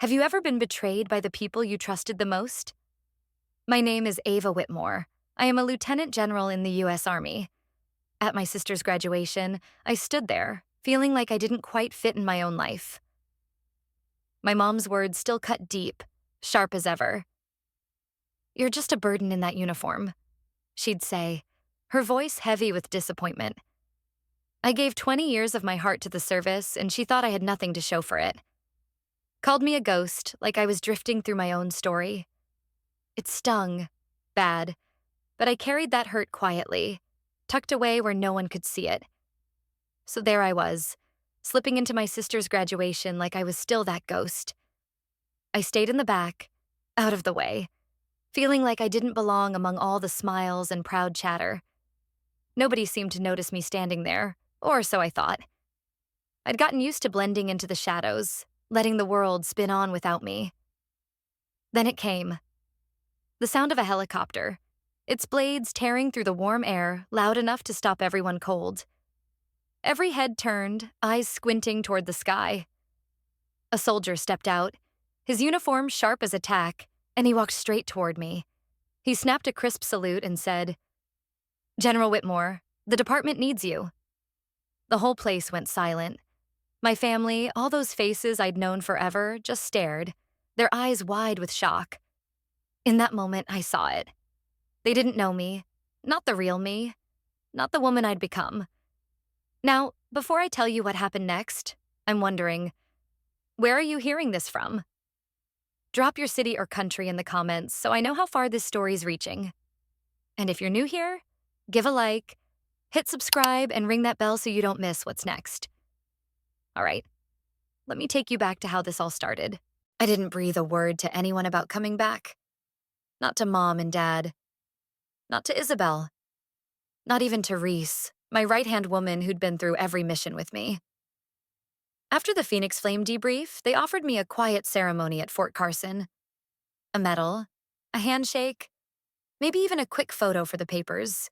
Have you ever been betrayed by the people you trusted the most? My name is Ava Whitmore. I am a lieutenant general in the U.S. Army. At my sister's graduation, I stood there, feeling like I didn't quite fit in my own life. My mom's words still cut deep, sharp as ever. "You're just a burden in that uniform," she'd say, her voice heavy with disappointment. I gave 20 years of my heart to the service, and she thought I had nothing to show for it. Called me a ghost, like I was drifting through my own story. It stung, bad, but I carried that hurt quietly, tucked away where no one could see it. So there I was, slipping into my sister's graduation like I was still that ghost. I stayed in the back, out of the way, feeling like I didn't belong among all the smiles and proud chatter. Nobody seemed to notice me standing there, or so I thought. I'd gotten used to blending into the shadows, letting the world spin on without me. Then it came. The sound of a helicopter, its blades tearing through the warm air, loud enough to stop everyone cold. Every head turned, eyes squinting toward the sky. A soldier stepped out, his uniform sharp as a tack, and he walked straight toward me. He snapped a crisp salute and said, "General Whitmore, the department needs you." The whole place went silent. My family, all those faces I'd known forever, just stared, their eyes wide with shock. In that moment, I saw it. They didn't know me, not the real me, not the woman I'd become. Now, before I tell you what happened next, I'm wondering, where are you hearing this from? Drop your city or country in the comments so I know how far this story's reaching. And if you're new here, give a like, hit subscribe, and ring that bell so you don't miss what's next. All right, let me take you back to how this all started. I didn't breathe a word to anyone about coming back. Not to Mom and Dad. Not to Isabel. Not even to Reese, my right-hand woman who'd been through every mission with me. After the Phoenix Flame debrief, they offered me a quiet ceremony at Fort Carson. A medal, a handshake, maybe even a quick photo for the papers.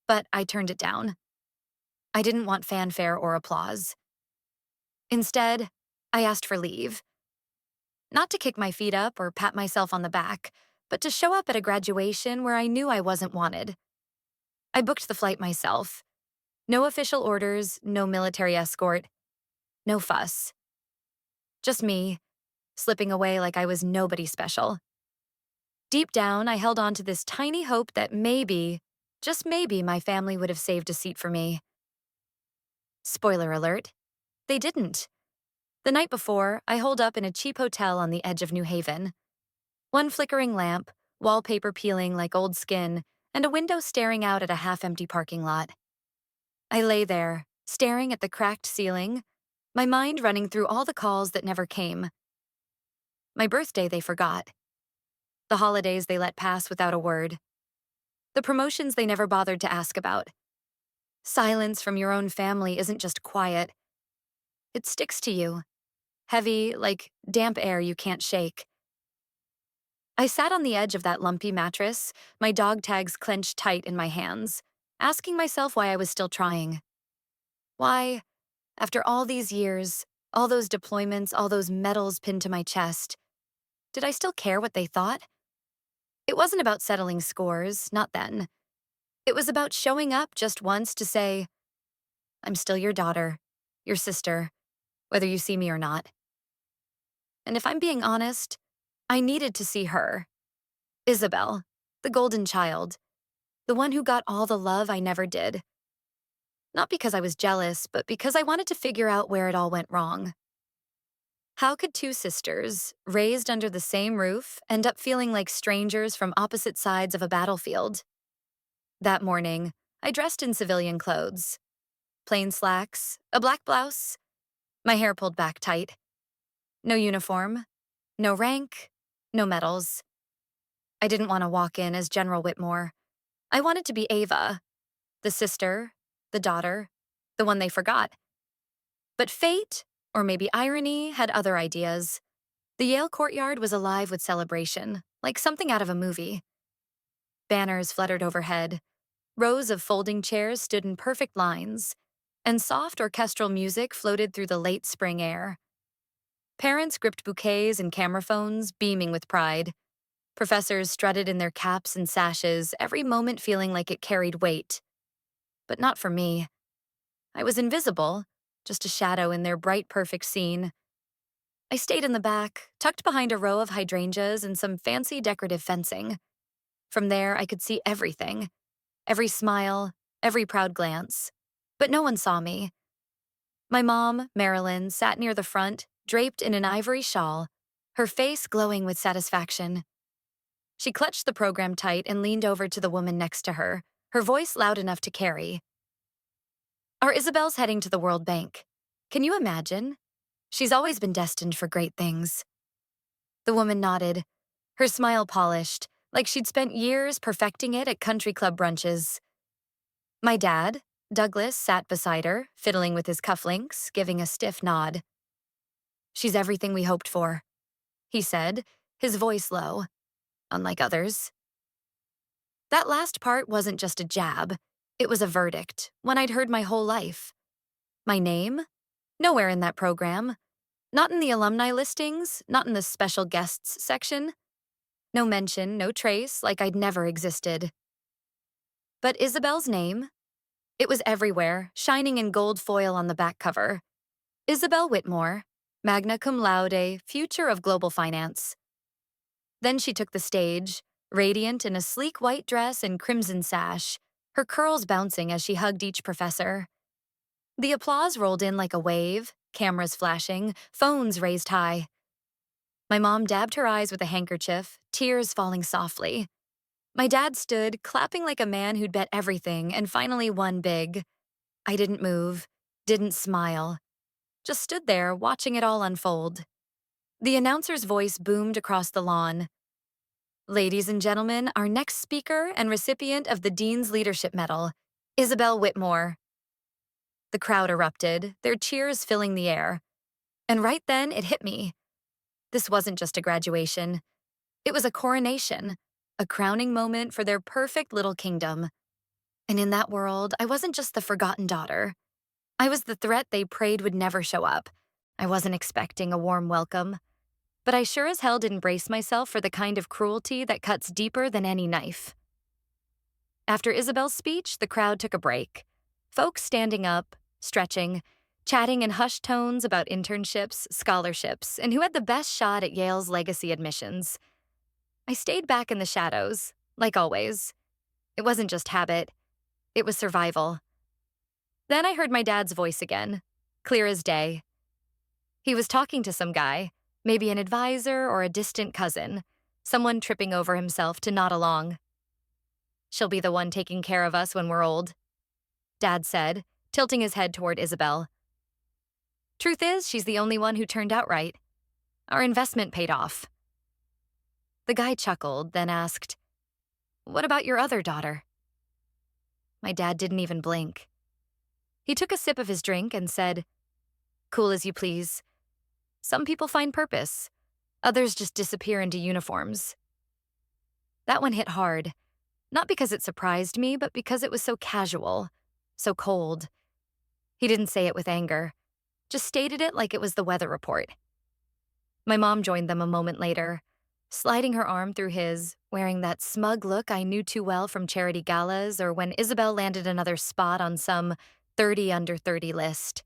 But I turned it down. I didn't want fanfare or applause. Instead, I asked for leave. Not to kick my feet up or pat myself on the back, but to show up at a graduation where I knew I wasn't wanted. I booked the flight myself. No official orders, no military escort, no fuss. Just me, slipping away like I was nobody special. Deep down, I held on to this tiny hope that maybe, just maybe, my family would have saved a seat for me. Spoiler alert, they didn't. The night before, I holed up in a cheap hotel on the edge of New Haven. One flickering lamp, wallpaper peeling like old skin, and a window staring out at a half-empty parking lot. I lay there, staring at the cracked ceiling, my mind running through all the calls that never came. My birthday they forgot. The holidays they let pass without a word. The promotions they never bothered to ask about. Silence from your own family isn't just quiet. It sticks to you. Heavy, like damp air you can't shake. I sat on the edge of that lumpy mattress, my dog tags clenched tight in my hands, asking myself why I was still trying. Why, after all these years, all those deployments, all those medals pinned to my chest, did I still care what they thought? It wasn't about settling scores, not then. It was about showing up just once to say, "I'm still your daughter, your sister, whether you see me or not." And if I'm being honest, I needed to see her. Isabel, the golden child, the one who got all the love I never did. Not because I was jealous, but because I wanted to figure out where it all went wrong. How could two sisters, raised under the same roof, end up feeling like strangers from opposite sides of a battlefield? That morning, I dressed in civilian clothes. Plain slacks, a black blouse, my hair pulled back tight. No uniform, no rank, no medals. I didn't want to walk in as General Whitmore. I wanted to be Ava, the sister, the daughter, the one they forgot. But fate, or maybe irony, had other ideas. The Yale courtyard was alive with celebration, like something out of a movie. Banners fluttered overhead. Rows of folding chairs stood in perfect lines, and soft orchestral music floated through the late spring air. Parents gripped bouquets and camera phones, beaming with pride. Professors strutted in their caps and sashes, every moment feeling like it carried weight. But not for me. I was invisible, just a shadow in their bright, perfect scene. I stayed in the back, tucked behind a row of hydrangeas and some fancy decorative fencing. From there, I could see everything, every smile, every proud glance. But no one saw me. My mom, Marilyn, sat near the front, draped in an ivory shawl, her face glowing with satisfaction. She clutched the program tight and leaned over to the woman next to her voice loud enough to carry. Our Isabel's heading to the World Bank. Can you imagine? She's always been destined for great things. The woman nodded, her smile polished, like she'd spent years perfecting it at country club brunches. My dad, Douglas, sat beside her, fiddling with his cufflinks, giving a stiff nod. She's everything we hoped for, he said, his voice low, unlike others. That last part wasn't just a jab. It was a verdict, one I'd heard my whole life. My name? Nowhere in that program. Not in the alumni listings, not in the special guests section. No mention, no trace, like I'd never existed. But Isabel's name? It was everywhere, shining in gold foil on the back cover. Isabel Whitmore, magna cum laude, future of global finance. Then she took the stage, radiant in a sleek white dress and crimson sash, her curls bouncing as she hugged each professor. The applause rolled in like a wave, cameras flashing, phones raised high. My mom dabbed her eyes with a handkerchief, tears falling softly. My dad stood, clapping like a man who'd bet everything and finally won big. I didn't move, didn't smile. Just stood there, watching it all unfold. The announcer's voice boomed across the lawn. Ladies and gentlemen, our next speaker and recipient of the Dean's Leadership Medal, Isabel Whitmore. The crowd erupted, their cheers filling the air. And right then, it hit me. This wasn't just a graduation. It was a coronation, a crowning moment for their perfect little kingdom. And in that world, I wasn't just the forgotten daughter. I was the threat they prayed would never show up. I wasn't expecting a warm welcome. But I sure as hell didn't brace myself for the kind of cruelty that cuts deeper than any knife. After Isabel's speech, the crowd took a break. Folks standing up, stretching, chatting in hushed tones about internships, scholarships, and who had the best shot at Yale's legacy admissions. I stayed back in the shadows, like always. It wasn't just habit. It was survival. Then I heard my dad's voice again, clear as day. He was talking to some guy, maybe an advisor or a distant cousin, someone tripping over himself to nod along. She'll be the one taking care of us when we're old, Dad said, tilting his head toward Isabel. Truth is, she's the only one who turned out right. Our investment paid off. The guy chuckled, then asked, "What about your other daughter?" My dad didn't even blink. He took a sip of his drink and said, "Cool as you please. Some people find purpose. Others just disappear into uniforms." That one hit hard, not because it surprised me, but because it was so casual, so cold. He didn't say it with anger, just stated it like it was the weather report. My mom joined them a moment later, sliding her arm through his, wearing that smug look I knew too well from charity galas or when Isabel landed another spot on some 30 under 30 list.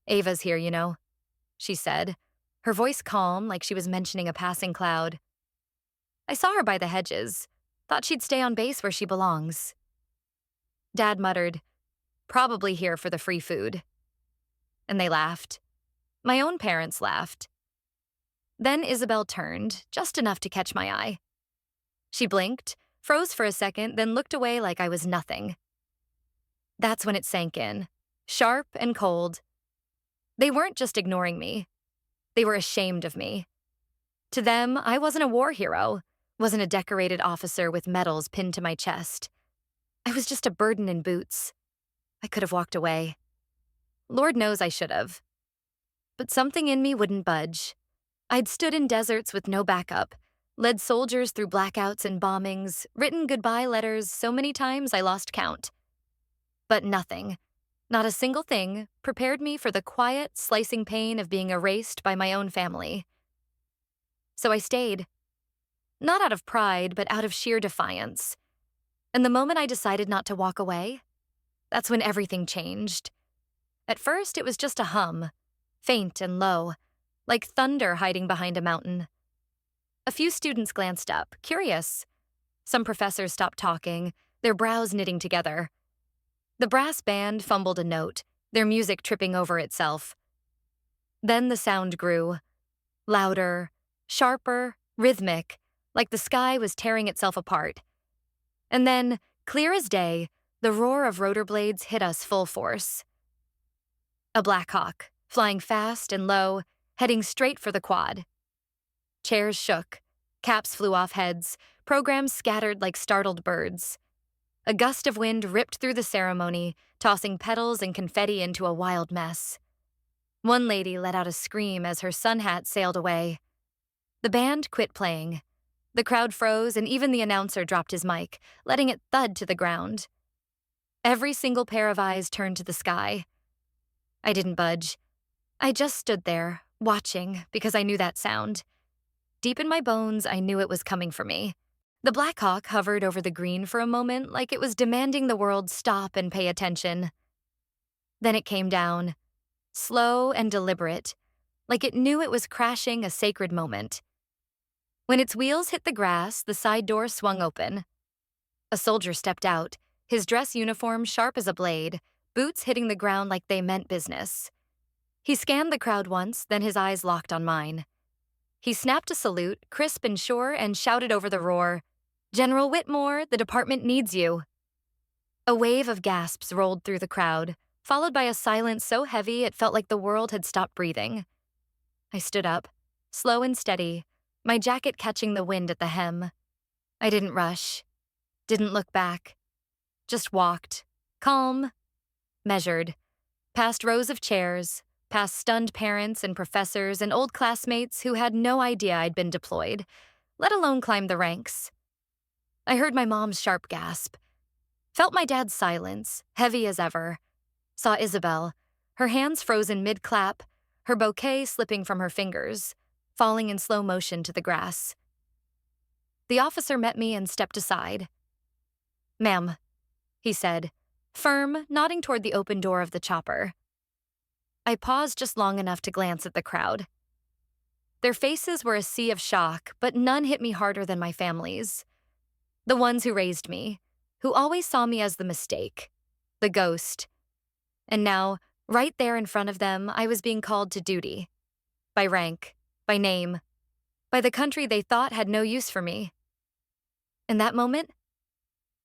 "Ava's here, you know," she said, her voice calm like she was mentioning a passing cloud. "I saw her by the hedges. Thought she'd stay on base where she belongs." Dad muttered, "Probably here for the free food." And they laughed. My own parents laughed. Then Isabel turned, just enough to catch my eye. She blinked, froze for a second, then looked away like I was nothing. That's when it sank in, sharp and cold. They weren't just ignoring me. They were ashamed of me. To them, I wasn't a war hero, wasn't a decorated officer with medals pinned to my chest. I was just a burden in boots. I could have walked away. Lord knows I should have. But something in me wouldn't budge. I'd stood in deserts with no backup, led soldiers through blackouts and bombings, written goodbye letters so many times I lost count. But nothing, Not a single thing prepared me for the quiet, slicing pain of being erased by my own family. So I stayed. Not out of pride, but out of sheer defiance. And the moment I decided not to walk away, that's when everything changed. At first, it was just a hum, faint and low, like thunder hiding behind a mountain. A few students glanced up, curious. Some professors stopped talking, their brows knitting together. The brass band fumbled a note, their music tripping over itself. Then the sound grew, louder, sharper, rhythmic, like the sky was tearing itself apart. And then, clear as day, the roar of rotor blades hit us full force. A Black Hawk, flying fast and low, heading straight for the quad. Chairs shook, caps flew off heads, programs scattered like startled birds. A gust of wind ripped through the ceremony, tossing petals and confetti into a wild mess. One lady let out a scream as her sun hat sailed away. The band quit playing. The crowd froze, and even the announcer dropped his mic, letting it thud to the ground. Every single pair of eyes turned to the sky. I didn't budge. I just stood there, watching, because I knew that sound. Deep in my bones, I knew it was coming for me. The Black Hawk hovered over the green for a moment like it was demanding the world stop and pay attention. Then it came down, slow and deliberate, like it knew it was crashing a sacred moment. When its wheels hit the grass, the side door swung open. A soldier stepped out, his dress uniform sharp as a blade, boots hitting the ground like they meant business. He scanned the crowd once, then his eyes locked on mine. He snapped a salute, crisp and sure, and shouted over the roar, "General Whitmore, the department needs you." A wave of gasps rolled through the crowd, followed by a silence so heavy it felt like the world had stopped breathing. I stood up, slow and steady, my jacket catching the wind at the hem. I didn't rush, didn't look back, just walked, calm, measured, past rows of chairs, past stunned parents and professors and old classmates who had no idea I'd been deployed, let alone climb the ranks. I heard my mom's sharp gasp, felt my dad's silence, heavy as ever, saw Isabel, her hands frozen mid-clap, her bouquet slipping from her fingers, falling in slow motion to the grass. The officer met me and stepped aside. "Ma'am," he said, firm, nodding toward the open door of the chopper. I paused just long enough to glance at the crowd. Their faces were a sea of shock, but none hit me harder than my family's. The ones who raised me, who always saw me as the mistake, the ghost. And now, right there in front of them, I was being called to duty. By rank, by name, by the country they thought had no use for me. In that moment,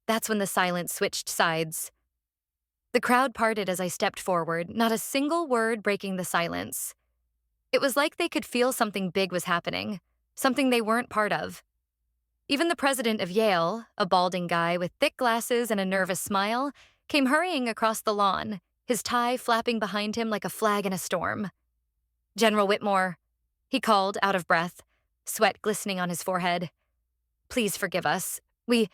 that's when the silence switched sides. The crowd parted as I stepped forward, not a single word breaking the silence. It was like they could feel something big was happening, something they weren't part of. Even the president of Yale, a balding guy with thick glasses and a nervous smile, came hurrying across the lawn, his tie flapping behind him like a flag in a storm. "General Whitmore," he called, out of breath, sweat glistening on his forehead. "Please forgive us. We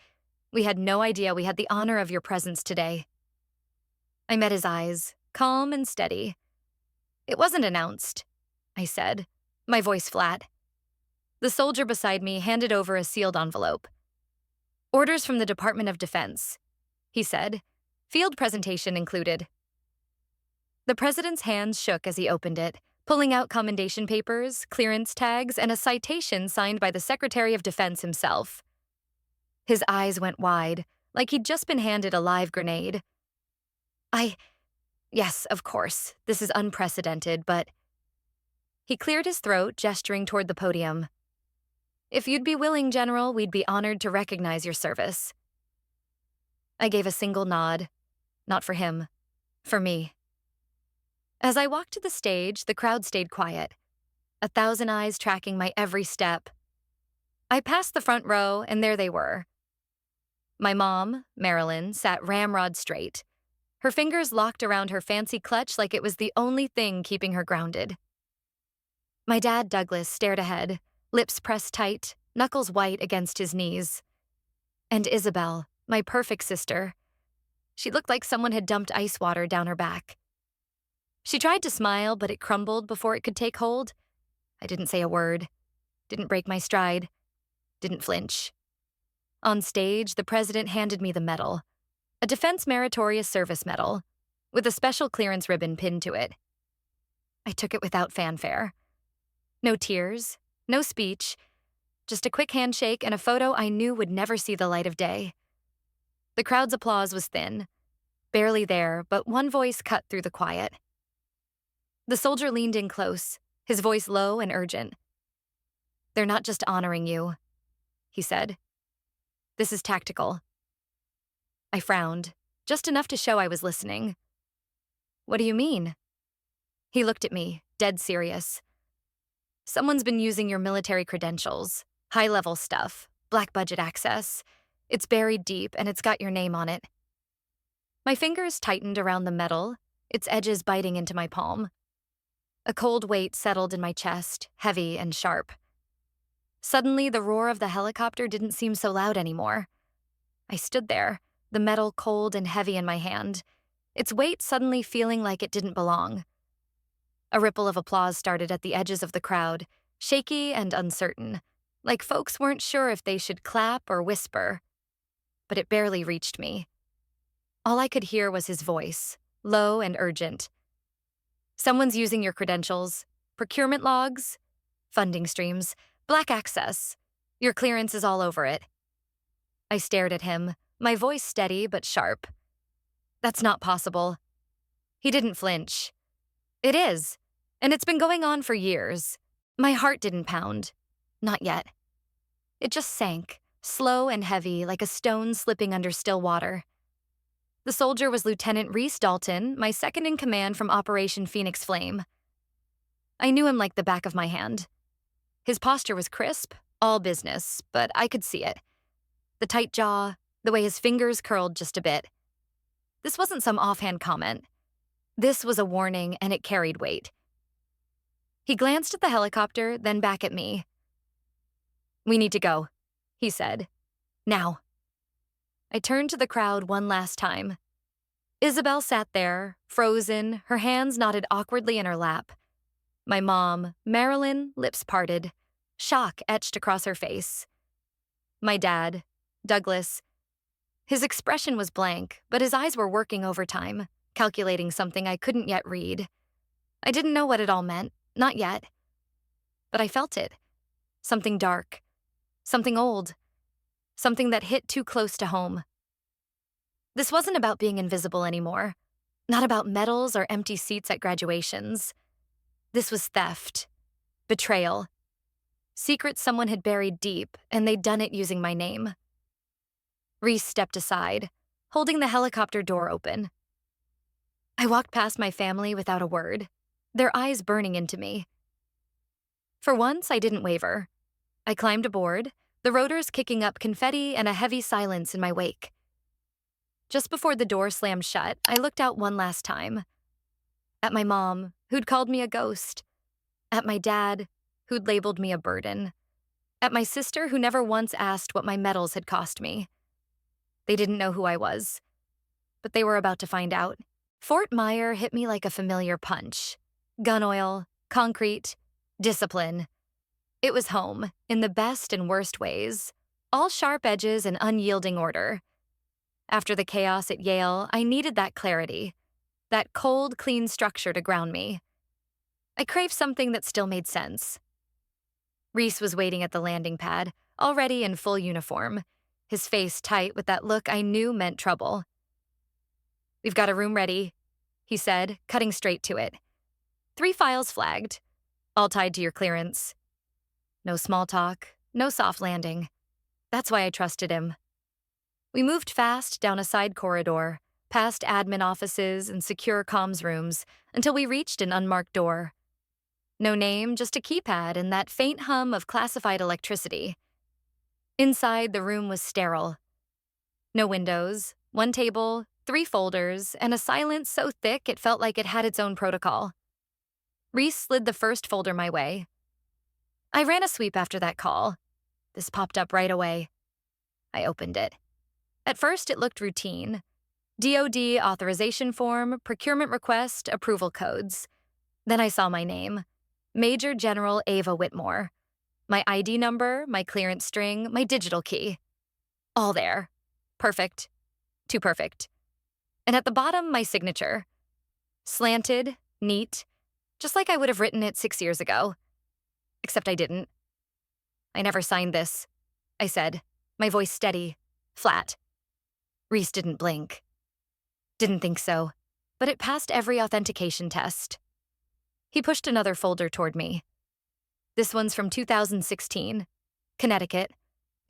had no idea we had the honor of your presence today." I met his eyes, calm and steady. "It wasn't announced," I said, my voice flat. The soldier beside me handed over a sealed envelope. "Orders from the Department of Defense," he said, field presentation included. The president's hands shook as he opened it, pulling out commendation papers, clearance tags, and a citation signed by the Secretary of Defense himself. His eyes went wide, like he'd just been handed a live grenade. Yes, of course, this is unprecedented, but..." He cleared his throat, gesturing toward the podium. "If you'd be willing, General, we'd be honored to recognize your service." I gave a single nod. Not for him. For me. As I walked to the stage, the crowd stayed quiet, 1,000 eyes tracking my every step. I passed the front row, and there they were. My mom, Marilyn, sat ramrod straight, her fingers locked around her fancy clutch like it was the only thing keeping her grounded. My dad, Douglas, stared ahead, lips pressed tight, knuckles white against his knees. And Isabel, my perfect sister. She looked like someone had dumped ice water down her back. She tried to smile, but it crumbled before it could take hold. I didn't say a word, didn't break my stride, didn't flinch. On stage, the president handed me the medal, a Defense Meritorious Service Medal, with a special clearance ribbon pinned to it. I took it without fanfare. No tears, no speech, just a quick handshake and a photo I knew would never see the light of day. The crowd's applause was thin, barely there, but one voice cut through the quiet. The soldier leaned in close, his voice low and urgent. "They're not just honoring you," he said. "This is tactical." I frowned, just enough to show I was listening. "What do you mean?" He looked at me, dead serious. "Someone's been using your military credentials, high-level stuff, black budget access. It's buried deep, and it's got your name on it." My fingers tightened around the metal, its edges biting into my palm. A cold weight settled in my chest, heavy and sharp. Suddenly, the roar of the helicopter didn't seem so loud anymore. I stood there, the metal cold and heavy in my hand, its weight suddenly feeling like it didn't belong. A ripple of applause started at the edges of the crowd, shaky and uncertain, like folks weren't sure if they should clap or whisper. But it barely reached me. All I could hear was his voice, low and urgent. "Someone's using your credentials, procurement logs, funding streams, black access. Your clearance is all over it." I stared at him, my voice steady but sharp. "That's not possible." He didn't flinch. "It is, and it's been going on for years." My heart didn't pound. Not yet. It just sank, slow and heavy, like a stone slipping under still water. The soldier was Lieutenant Reese Dalton, my second in command from Operation Phoenix Flame. I knew him like the back of my hand. His posture was crisp, all business, but I could see it. The tight jaw, the way his fingers curled just a bit. This wasn't some offhand comment. This was a warning, and it carried weight. He glanced at the helicopter, then back at me. "We need to go," he said. "Now." I turned to the crowd one last time. Isabel sat there, frozen, her hands knotted awkwardly in her lap. My mom, Marilyn, lips parted, shock etched across her face. My dad, Douglas. His expression was blank, but his eyes were working overtime, calculating something I couldn't yet read. I didn't know what it all meant, not yet. But I felt it. Something dark. Something old. Something that hit too close to home. This wasn't about being invisible anymore. Not about medals or empty seats at graduations. This was theft. Betrayal. Secrets someone had buried deep, and they'd done it using my name. Reese stepped aside, holding the helicopter door open. I walked past my family without a word, their eyes burning into me. For once, I didn't waver. I climbed aboard, the rotors kicking up confetti and a heavy silence in my wake. Just before the door slammed shut, I looked out one last time. At my mom, who'd called me a ghost. At my dad, who'd labeled me a burden. At my sister, who never once asked what my medals had cost me. They didn't know who I was, but they were about to find out. Fort Myer hit me like a familiar punch. Gun oil, concrete, discipline. It was home, in the best and worst ways, all sharp edges and unyielding order. After the chaos at Yale, I needed that clarity, that cold, clean structure to ground me. I craved something that still made sense. Reese was waiting at the landing pad, already in full uniform, his face tight with that look I knew meant trouble. "We've got a room ready," he said, cutting straight to it. 3 files flagged, all tied to your clearance. No small talk, no soft landing. That's why I trusted him. We moved fast down a side corridor, past admin offices and secure comms rooms, until we reached an unmarked door. No name, just a keypad and that faint hum of classified electricity. Inside, the room was sterile. No windows, 1 table, 3 folders, and a silence so thick it felt like it had its own protocol. Reese slid the first folder my way. I ran a sweep after that call. This popped up right away. I opened it. At first, it looked routine. DoD authorization form, procurement request, approval codes. Then I saw my name, Major General Ava Whitmore. My ID number, my clearance string, my digital key. All there. Perfect. Too perfect. And at the bottom, my signature. Slanted, neat, just like I would have written it 6 years ago. Except I didn't. I never signed this, I said, my voice steady, flat. Reese didn't blink. Didn't think so, but it passed every authentication test. He pushed another folder toward me. This one's from 2016, Connecticut.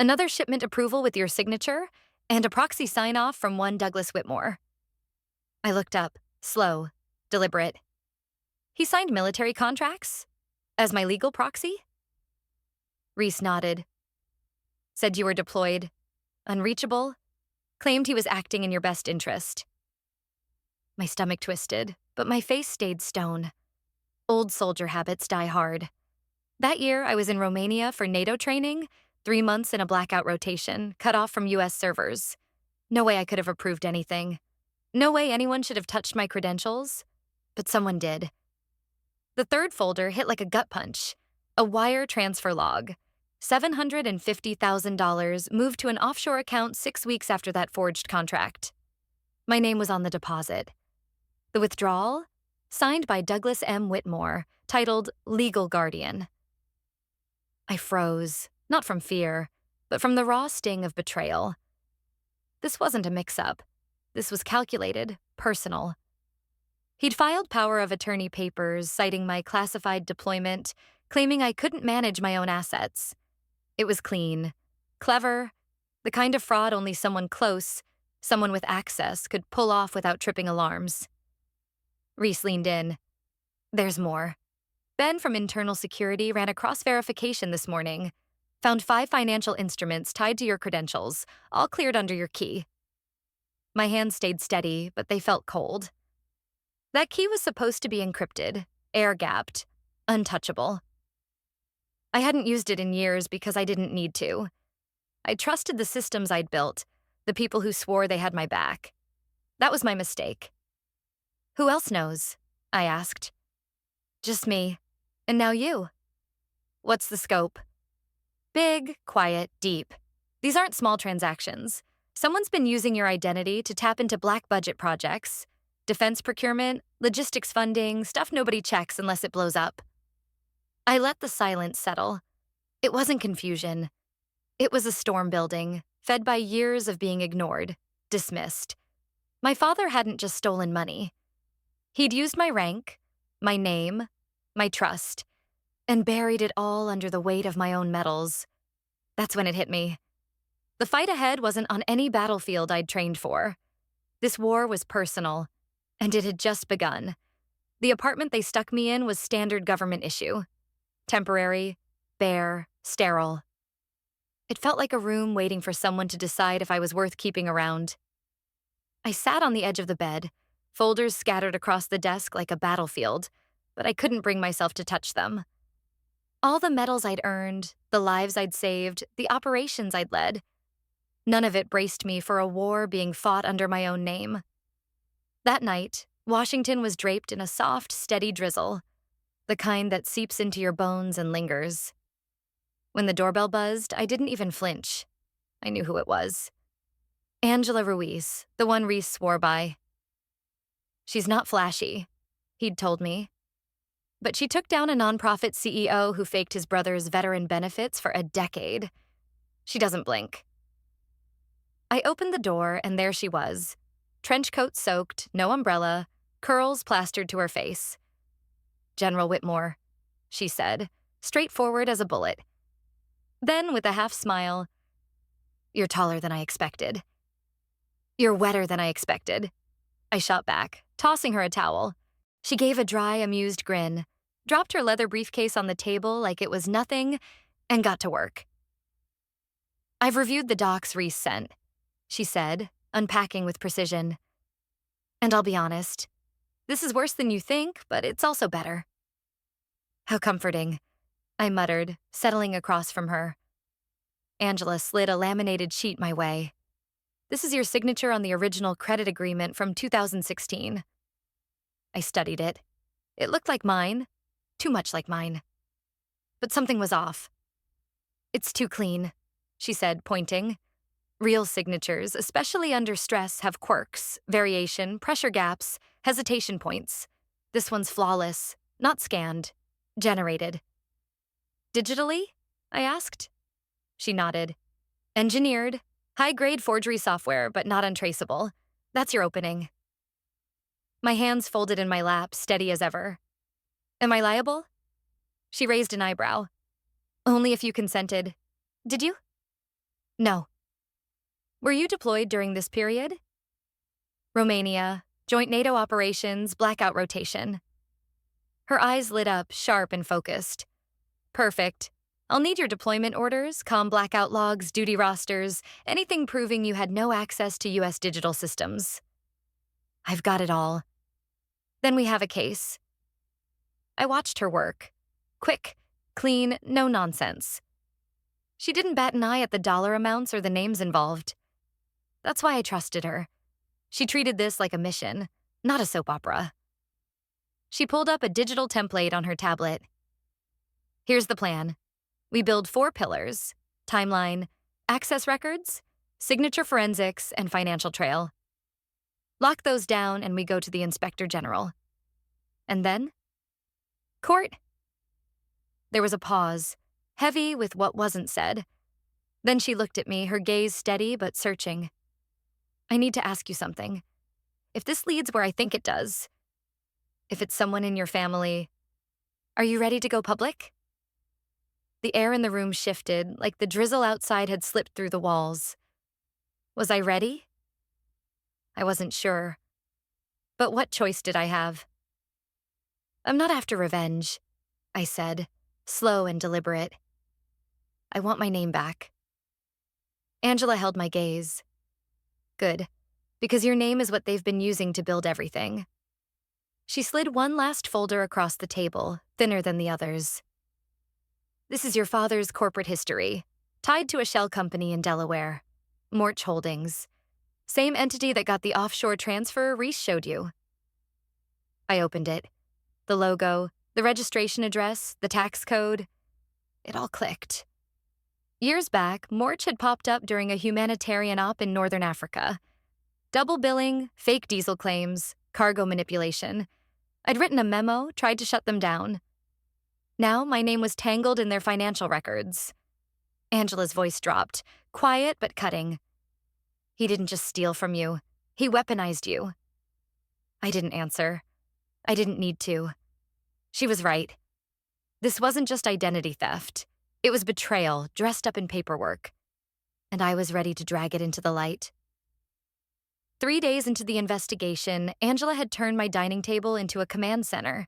Another shipment approval with your signature, and a proxy sign-off from one Douglas Whitmore. I looked up, slow, deliberate. He signed military contracts? As my legal proxy? Reese nodded. Said you were deployed, unreachable, claimed he was acting in your best interest. My stomach twisted, but my face stayed stone. Old soldier habits die hard. That year, I was in Romania for NATO training, 3 months in a blackout rotation, cut off from US servers. No way I could have approved anything. No way anyone should have touched my credentials. But someone did. The third folder hit like a gut punch. A wire transfer log. $750,000 moved to an offshore account 6 weeks after that forged contract. My name was on the deposit. The withdrawal? Signed by Douglas M. Whitmore, titled Legal Guardian. I froze, not from fear, but from the raw sting of betrayal. This wasn't a mix-up. This was calculated, personal. He'd filed power of attorney papers citing my classified deployment, claiming I couldn't manage my own assets. It was clean, clever, the kind of fraud only someone close, someone with access, could pull off without tripping alarms. Reese leaned in. There's more. Ben from Internal Security ran a cross-verification this morning. Found 5 financial instruments tied to your credentials, all cleared under your key. My hands stayed steady, but they felt cold. That key was supposed to be encrypted, air-gapped, untouchable. I hadn't used it in years because I didn't need to. I trusted the systems I'd built, the people who swore they had my back. That was my mistake. Who else knows? I asked. Just me. And now you. What's the scope? Big, quiet, deep. These aren't small transactions. Someone's been using your identity to tap into black budget projects, defense procurement, logistics funding, stuff nobody checks unless it blows up. I let the silence settle. It wasn't confusion. It was a storm building, fed by years of being ignored, dismissed. My father hadn't just stolen money. He'd used my rank, my name, my trust, and buried it all under the weight of my own medals. That's when it hit me. The fight ahead wasn't on any battlefield I'd trained for. This war was personal, and it had just begun. The apartment they stuck me in was standard government issue. Temporary, bare, sterile. It felt like a room waiting for someone to decide if I was worth keeping around. I sat on the edge of the bed, folders scattered across the desk like a battlefield, but I couldn't bring myself to touch them. All the medals I'd earned, the lives I'd saved, the operations I'd led, none of it braced me for a war being fought under my own name. That night, Washington was draped in a soft, steady drizzle, the kind that seeps into your bones and lingers. When the doorbell buzzed, I didn't even flinch. I knew who it was. Angela Ruiz, the one Reese swore by. She's not flashy, he'd told me. But she took down a nonprofit CEO who faked his brother's veteran benefits for a decade. She doesn't blink. I opened the door, and there she was. Trench coat soaked, no umbrella, curls plastered to her face. General Whitmore, she said, straightforward as a bullet. Then, with a half smile, you're taller than I expected. You're wetter than I expected. I shot back, tossing her a towel. She gave a dry, amused grin, dropped her leather briefcase on the table like it was nothing, and got to work. I've reviewed the docs Reese sent, she said, unpacking with precision. And I'll be honest, this is worse than you think, but it's also better. How comforting, I muttered, settling across from her. Angela slid a laminated sheet my way. This is your signature on the original credit agreement from 2016. I studied it. It looked like mine, too much like mine. But something was off. It's too clean, she said, pointing. Real signatures, especially under stress, have quirks, variation, pressure gaps, hesitation points. This one's flawless, not scanned, generated. Digitally? I asked. She nodded. Engineered, high-grade forgery software, but not untraceable. That's your opening. My hands folded in my lap, steady as ever. Am I liable? She raised an eyebrow. Only if you consented. Did you? No. Were you deployed during this period? Romania, joint NATO operations, blackout rotation. Her eyes lit up, sharp and focused. Perfect. I'll need your deployment orders, comm blackout logs, duty rosters, anything proving you had no access to U.S. digital systems. I've got it all. Then we have a case. I watched her work. Quick, clean, no nonsense. She didn't bat an eye at the dollar amounts or the names involved. That's why I trusted her. She treated this like a mission, not a soap opera. She pulled up a digital template on her tablet. Here's the plan. We build 4 pillars: timeline, access records, signature forensics, and financial trail. Lock those down and we go to the Inspector General. And then? Court. There was a pause, heavy with what wasn't said. Then she looked at me, her gaze steady but searching. I need to ask you something. If this leads where I think it does, if it's someone in your family, are you ready to go public? The air in the room shifted, like the drizzle outside had slipped through the walls. Was I ready? I wasn't sure. But what choice did I have? I'm not after revenge, I said, slow and deliberate. I want my name back. Angela held my gaze. Good, because your name is what they've been using to build everything. She slid one last folder across the table, thinner than the others. This is your father's corporate history, tied to a shell company in Delaware, Morch Holdings. Same entity that got the offshore transfer Reese showed you. I opened it. The logo, the registration address, the tax code. It all clicked. Years back, Morch had popped up during a humanitarian op in Northern Africa. Double billing, fake diesel claims, cargo manipulation. I'd written a memo, tried to shut them down. Now my name was tangled in their financial records. Angela's voice dropped, quiet but cutting. He didn't just steal from you. He weaponized you. I didn't answer. I didn't need to. She was right. This wasn't just identity theft. It was betrayal, dressed up in paperwork. And I was ready to drag it into the light. 3 days into the investigation, Angela had turned my dining table into a command center.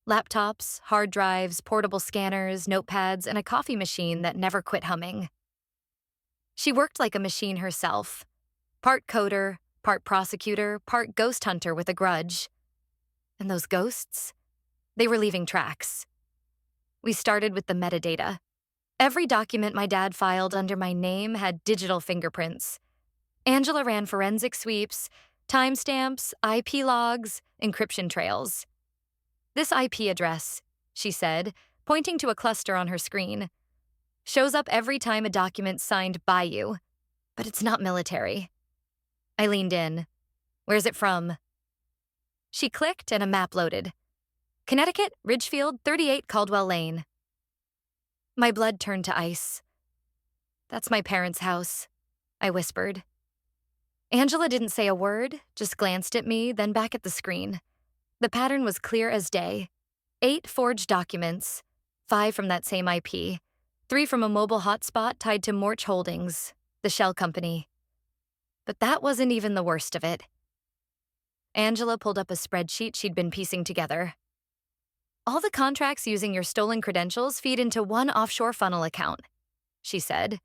Laptops, hard drives, portable scanners, notepads, and a coffee machine that never quit humming. She worked like a machine herself. Part coder, part prosecutor, part ghost hunter with a grudge. And those ghosts? They were leaving tracks. We started with the metadata. Every document my dad filed under my name had digital fingerprints. Angela ran forensic sweeps, timestamps, IP logs, encryption trails. This IP address, she said, pointing to a cluster on her screen, shows up every time a document's signed by you, but it's not military. I leaned in. Where's it from? She clicked and a map loaded. Connecticut, Ridgefield, 38 Caldwell Lane. My blood turned to ice. That's my parents' house, I whispered. Angela didn't say a word, just glanced at me, then back at the screen. The pattern was clear as day. 8 forged documents, 5 from that same IP, 3 from a mobile hotspot tied to Morch Holdings, the shell company. But that wasn't even the worst of it. Angela pulled up a spreadsheet she'd been piecing together. All the contracts using your stolen credentials feed into one offshore funnel account, she said.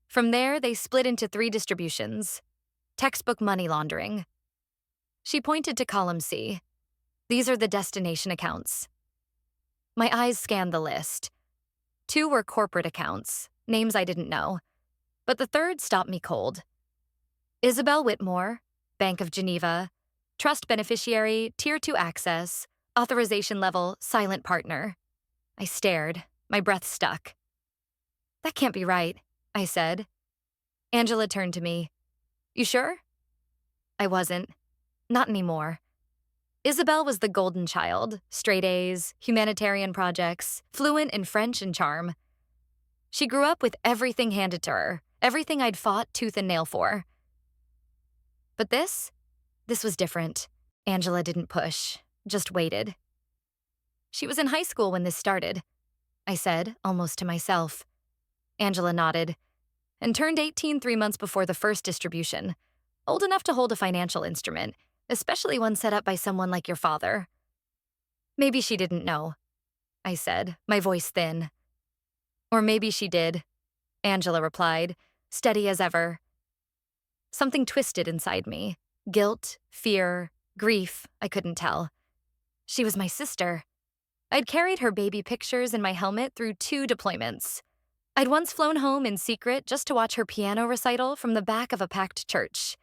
From there, they split into 3 distributions. Textbook money laundering. She pointed to column C. These are the destination accounts. My eyes scanned the list. 2 were corporate accounts, names I didn't know. But the third stopped me cold. Isabel Whitmore, Bank of Geneva, trust beneficiary, Tier 2 access, authorization level, silent partner. I stared, my breath stuck. That can't be right, I said. Angela turned to me. You sure? I wasn't. Not anymore. Isabel was the golden child, straight A's, humanitarian projects, fluent in French and charm. She grew up with everything handed to her, everything I'd fought tooth and nail for. But this was different. Angela didn't push, just waited. She was in high school when this started, I said, almost to myself. Angela nodded, and turned 18 3 months before the first distribution, old enough to hold a financial instrument, especially one set up by someone like your father. Maybe she didn't know, I said, my voice thin. Or maybe she did, Angela replied, steady as ever. Something twisted inside me. Guilt, fear, grief, I couldn't tell. She was my sister. I'd carried her baby pictures in my helmet through 2 deployments. I'd once flown home in secret just to watch her piano recital from the back of a packed church.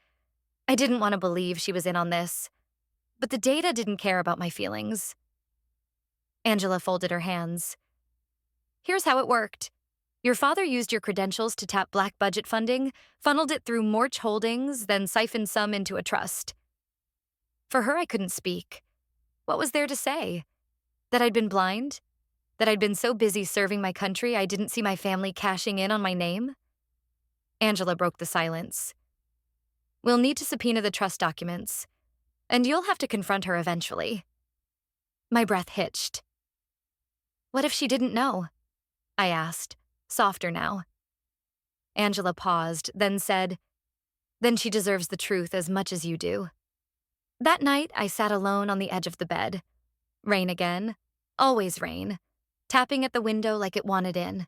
I didn't want to believe she was in on this, but the data didn't care about my feelings. Angela folded her hands. Here's how it worked. Your father used your credentials to tap black budget funding, funneled it through Morch Holdings, then siphoned some into a trust. For her, I couldn't speak. What was there to say? That I'd been blind? That I'd been so busy serving my country I didn't see my family cashing in on my name? Angela broke the silence. We'll need to subpoena the trust documents, and you'll have to confront her eventually. My breath hitched. What if she didn't know? I asked, softer now. Angela paused, then said, Then she deserves the truth as much as you do. That night, I sat alone on the edge of the bed. Rain again. Always rain. Tapping at the window like it wanted in.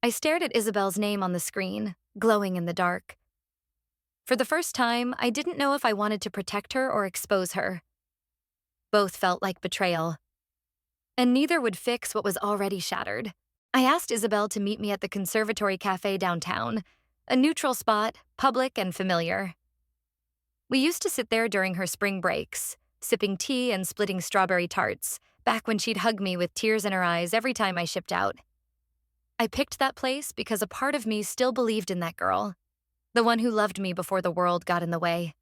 I stared at Isabel's name on the screen, glowing in the dark. For the first time, I didn't know if I wanted to protect her or expose her. Both felt like betrayal. And neither would fix what was already shattered. I asked Isabel to meet me at the Conservatory Cafe downtown, a neutral spot, public and familiar. We used to sit there during her spring breaks, sipping tea and splitting strawberry tarts, back when she'd hug me with tears in her eyes every time I shipped out. I picked that place because a part of me still believed in that girl, the one who loved me before the world got in the way.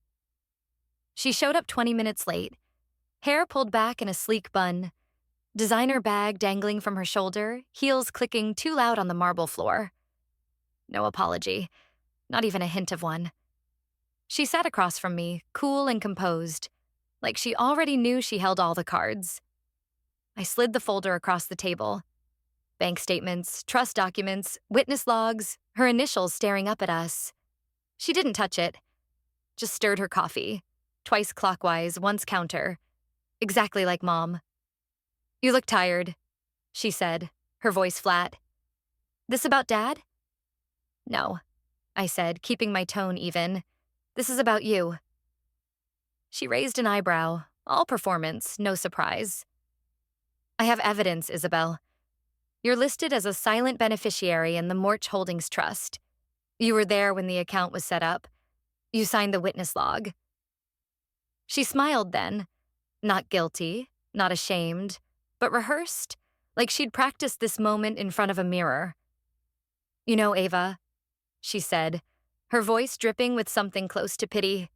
She showed up 20 minutes late, hair pulled back in a sleek bun, designer bag dangling from her shoulder, heels clicking too loud on the marble floor. No apology, not even a hint of one. She sat across from me, cool and composed, like she already knew she held all the cards. I slid the folder across the table. Bank statements, trust documents, witness logs, her initials staring up at us. She didn't touch it, just stirred her coffee, twice clockwise, once counter, exactly like Mom. You look tired, she said, her voice flat. This about Dad? No, I said, keeping my tone even. This is about you. She raised an eyebrow, all performance, no surprise. I have evidence, Isabel. You're listed as a silent beneficiary in the Morch Holdings Trust. You were there when the account was set up. You signed the witness log. She smiled then, not guilty, not ashamed, but rehearsed, like she'd practiced this moment in front of a mirror. You know, Ava, she said, her voice dripping with something close to pity.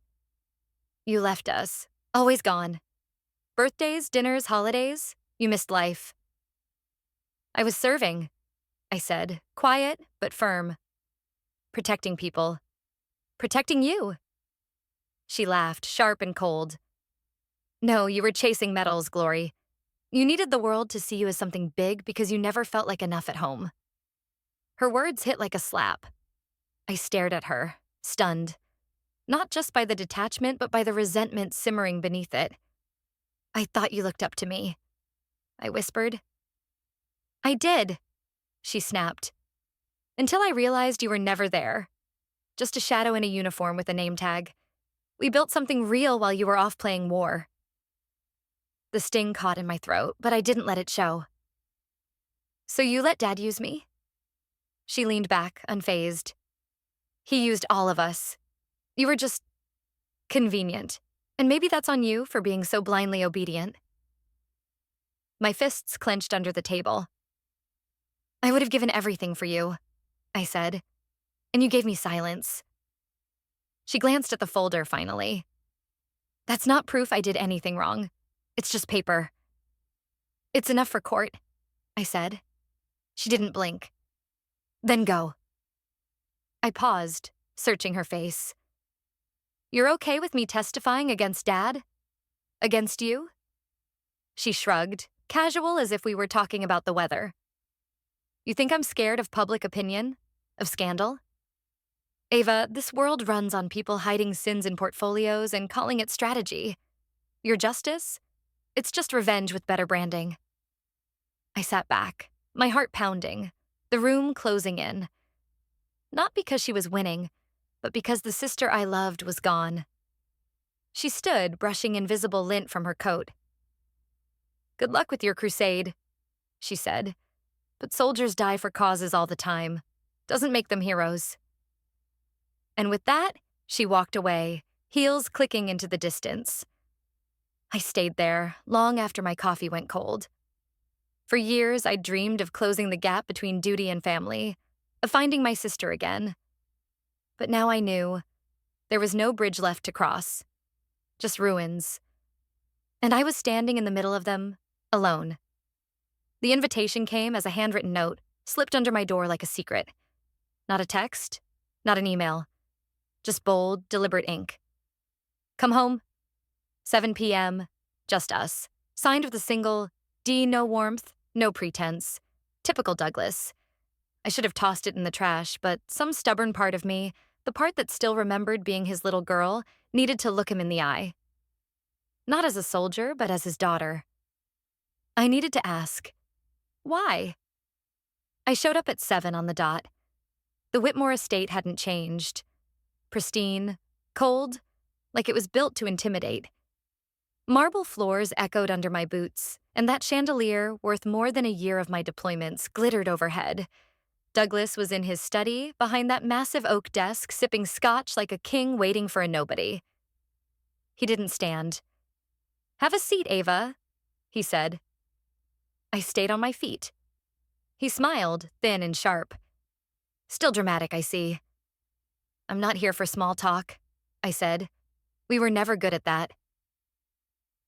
You left us, always gone. Birthdays, dinners, holidays, you missed life. I was serving, I said, quiet but firm. Protecting people. Protecting you. She laughed, sharp and cold. No, you were chasing medals, Glory. You needed the world to see you as something big because you never felt like enough at home. Her words hit like a slap. I stared at her, stunned. Not just by the detachment, but by the resentment simmering beneath it. I thought you looked up to me, I whispered. I did, she snapped. Until I realized you were never there. Just a shadow in a uniform with a name tag. We built something real while you were off playing war. The sting caught in my throat, but I didn't let it show. So you let Dad use me? She leaned back, unfazed. He used all of us. You were just convenient. And maybe that's on you for being so blindly obedient. My fists clenched under the table. I would have given everything for you, I said, and you gave me silence. She glanced at the folder finally. That's not proof I did anything wrong. It's just paper. It's enough for court, I said. She didn't blink. Then go. I paused, searching her face. You're okay with me testifying against Dad? Against you? She shrugged, casual as if we were talking about the weather. You think I'm scared of public opinion? Of scandal? Ava, this world runs on people hiding sins in portfolios and calling it strategy. Your justice? It's just revenge with better branding. I sat back, my heart pounding, the room closing in. Not because she was winning, but because the sister I loved was gone. She stood, brushing invisible lint from her coat. Good luck with your crusade, she said. But soldiers die for causes all the time. Doesn't make them heroes. And with that, she walked away, heels clicking into the distance. I stayed there, long after my coffee went cold. For years, I'd dreamed of closing the gap between duty and family, of finding my sister again. But now I knew there was no bridge left to cross, just ruins. And I was standing in the middle of them, alone. The invitation came as a handwritten note, slipped under my door like a secret. Not a text, not an email, just bold, deliberate ink. Come home. 7 p.m., just us. Signed with a single, D, no warmth, no pretense. Typical Douglas. I should have tossed it in the trash, but some stubborn part of me, the part that still remembered being his little girl, needed to look him in the eye. Not as a soldier, but as his daughter. I needed to ask, why? I showed up at 7 on the dot. The Whitmore estate hadn't changed. Pristine, cold, like it was built to intimidate. Marble floors echoed under my boots, and that chandelier, worth more than a year of my deployments, glittered overhead. Douglas was in his study, behind that massive oak desk, sipping scotch like a king waiting for a nobody. He didn't stand. Have a seat, Ava, he said. I stayed on my feet. He smiled, thin and sharp. Still dramatic, I see. I'm not here for small talk, I said. We were never good at that.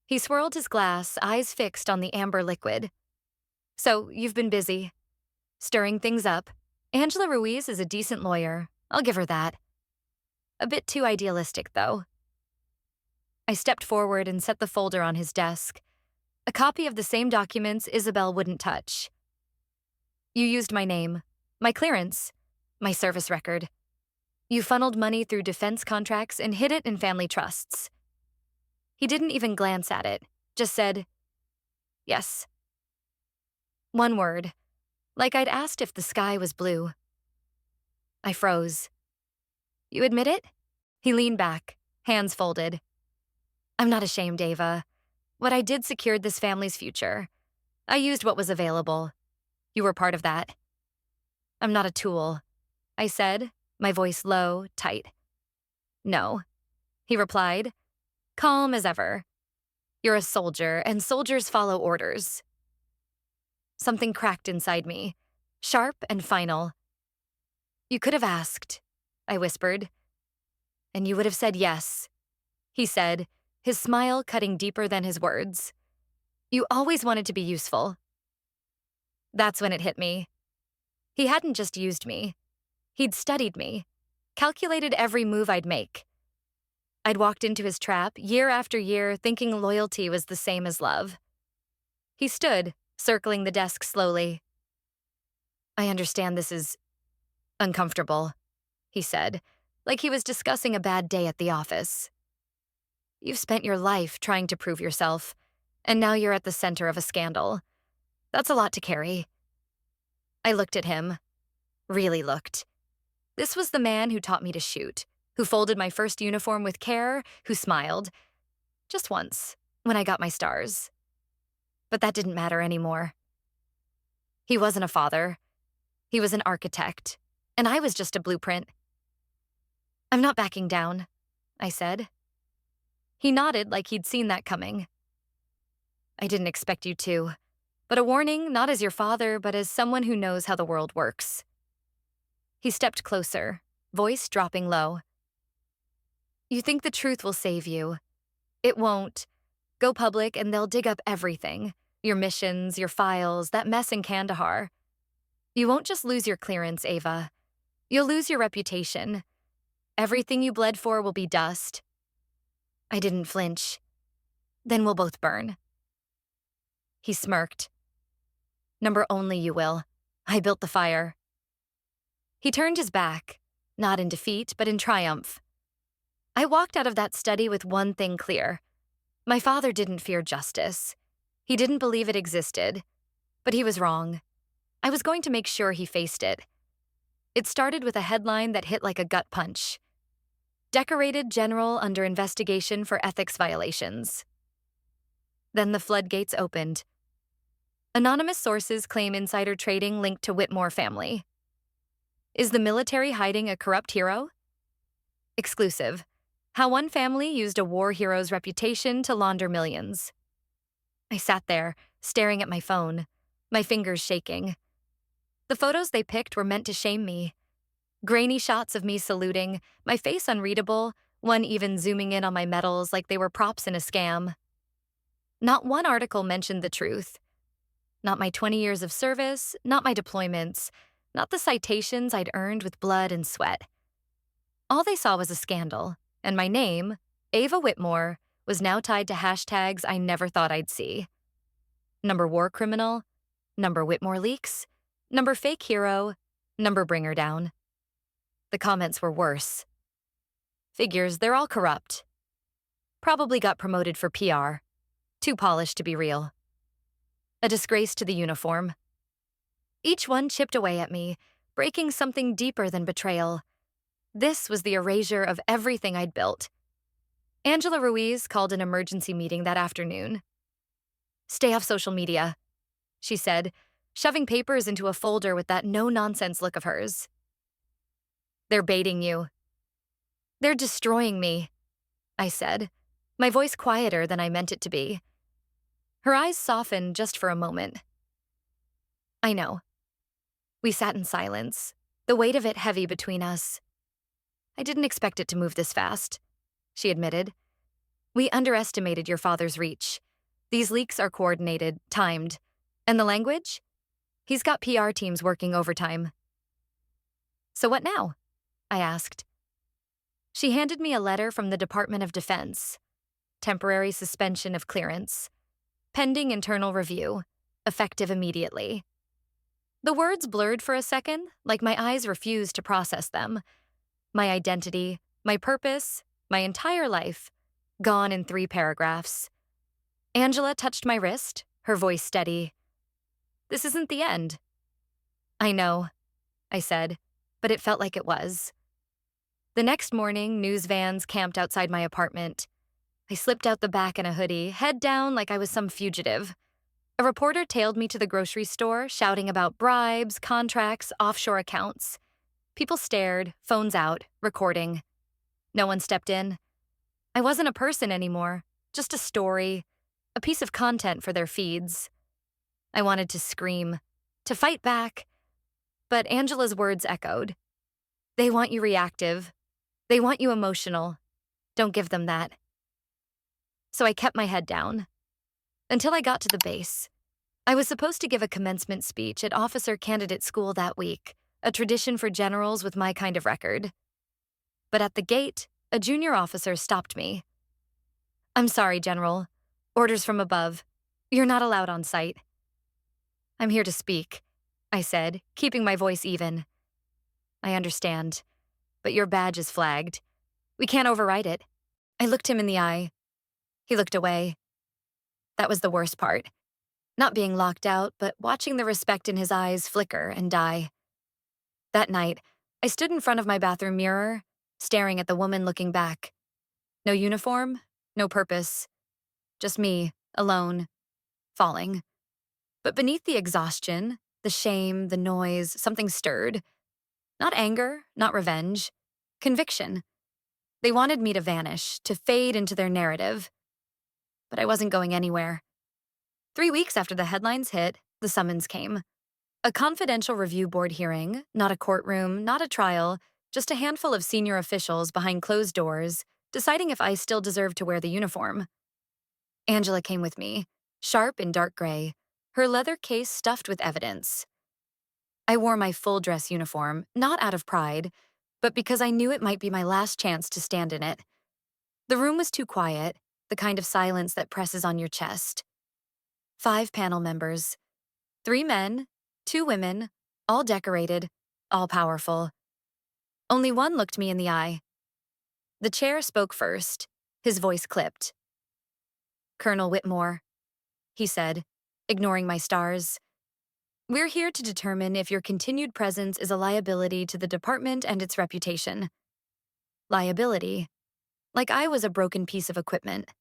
He swirled his glass, eyes fixed on the amber liquid. So, you've been busy. Stirring things up. Angela Ruiz is a decent lawyer. I'll give her that. A bit too idealistic, though. I stepped forward and set the folder on his desk. A copy of the same documents Isabel wouldn't touch. You used my name, my clearance, my service record. You funneled money through defense contracts and hid it in family trusts. He didn't even glance at it, just said, yes. One word, like I'd asked if the sky was blue. I froze. You admit it? He leaned back, hands folded. I'm not ashamed, Ava. What I did secured this family's future. I used what was available. You were part of that. I'm not a tool, I said, my voice low, tight. No, he replied, calm as ever. You're a soldier, and soldiers follow orders. Something cracked inside me, sharp and final. You could have asked, I whispered. And you would have said yes, he said, his smile cutting deeper than his words. You always wanted to be useful. That's when it hit me. He hadn't just used me. He'd studied me, calculated every move I'd make. I'd walked into his trap year after year thinking loyalty was the same as love. He stood, circling the desk slowly. I understand this is uncomfortable, he said, like he was discussing a bad day at the office. You've spent your life trying to prove yourself, and now you're at the center of a scandal. That's a lot to carry. I looked at him. Really looked. This was the man who taught me to shoot, who folded my first uniform with care, who smiled. Just once, when I got my stars. But that didn't matter anymore. He wasn't a father. He was an architect, and I was just a blueprint. I'm not backing down, I said. He nodded like he'd seen that coming. I didn't expect you to, but a warning not as your father, but as someone who knows how the world works. He stepped closer, voice dropping low. You think the truth will save you. It won't. Go public and they'll dig up everything. Your missions, your files, that mess in Kandahar. You won't just lose your clearance, Ava. You'll lose your reputation. Everything you bled for will be dust. I didn't flinch. Then we'll both burn. He smirked. Number only you will. I built the fire. He turned his back, not in defeat, but in triumph. I walked out of that study with one thing clear. My father didn't fear justice. He didn't believe it existed. But he was wrong. I was going to make sure he faced it. It started with a headline that hit like a gut punch. Decorated general under investigation for ethics violations. Then the floodgates opened. Anonymous sources claim insider trading linked to Whitmore family. Is the military hiding a corrupt hero? Exclusive. How one family used a war hero's reputation to launder millions. I sat there, staring at my phone, my fingers shaking. The photos they picked were meant to shame me. Grainy shots of me saluting, my face unreadable, one even zooming in on my medals like they were props in a scam. Not one article mentioned the truth. Not my 20 years of service, not my deployments, not the citations I'd earned with blood and sweat. All they saw was a scandal, and my name, Ava Whitmore, was now tied to hashtags I never thought I'd see. Number war criminal, number Whitmore leaks, number fake hero, number bringer down. The comments were worse. Figures, they're all corrupt. Probably got promoted for PR. Too polished to be real. A disgrace to the uniform. Each one chipped away at me, breaking something deeper than betrayal. This was the erasure of everything I'd built. Angela Ruiz called an emergency meeting that afternoon. Stay off social media, she said, shoving papers into a folder with that no-nonsense look of hers. They're baiting you. They're destroying me, I said, my voice quieter than I meant it to be. Her eyes softened just for a moment. I know. We sat in silence, the weight of it heavy between us. I didn't expect it to move this fast, she admitted. We underestimated your father's reach. These leaks are coordinated, timed. And the language? He's got PR teams working overtime. So what now? I asked. She handed me a letter from the Department of Defense. Temporary suspension of clearance. Pending internal review. Effective immediately. The words blurred for a second, like my eyes refused to process them. My identity, my purpose, my entire life, gone in 3 paragraphs. Angela touched my wrist, her voice steady. This isn't the end. I know, I said, but it felt like it was. The next morning, news vans camped outside my apartment. I slipped out the back in a hoodie, head down like I was some fugitive. A reporter tailed me to the grocery store, shouting about bribes, contracts, offshore accounts. People stared, phones out, recording. No one stepped in. I wasn't a person anymore, just a story, a piece of content for their feeds. I wanted to scream, to fight back, but Angela's words echoed. They want you reactive. They want you emotional. Don't give them that. So I kept my head down. Until I got to the base. I was supposed to give a commencement speech at officer candidate school that week, a tradition for generals with my kind of record. But at the gate, a junior officer stopped me. I'm sorry, General. Orders from above. You're not allowed on site. I'm here to speak, I said, keeping my voice even. I understand, but your badge is flagged. We can't override it. I looked him in the eye. He looked away. That was the worst part. Not being locked out, but watching the respect in his eyes flicker and die. That night, I stood in front of my bathroom mirror, staring at the woman looking back. No uniform, no purpose. Just me, alone, falling. But beneath the exhaustion, the shame, the noise, something stirred. Not anger, not revenge. Conviction. They wanted me to vanish, to fade into their narrative. But I wasn't going anywhere. 3 weeks after the headlines hit, the summons came. A confidential review board hearing, not a courtroom, not a trial, just a handful of senior officials behind closed doors, deciding if I still deserved to wear the uniform. Angela came with me, sharp in dark gray, her leather case stuffed with evidence. I wore my full dress uniform, not out of pride, but because I knew it might be my last chance to stand in it. The room was too quiet, the kind of silence that presses on your chest. 5 panel members, 3 men, 2 women, all decorated, all powerful. Only one looked me in the eye. The chair spoke first, his voice clipped. "Colonel Whitmore," he said, ignoring my stars. "We're here to determine if your continued presence is a liability to the department and its reputation." Liability. Like I was a broken piece of equipment.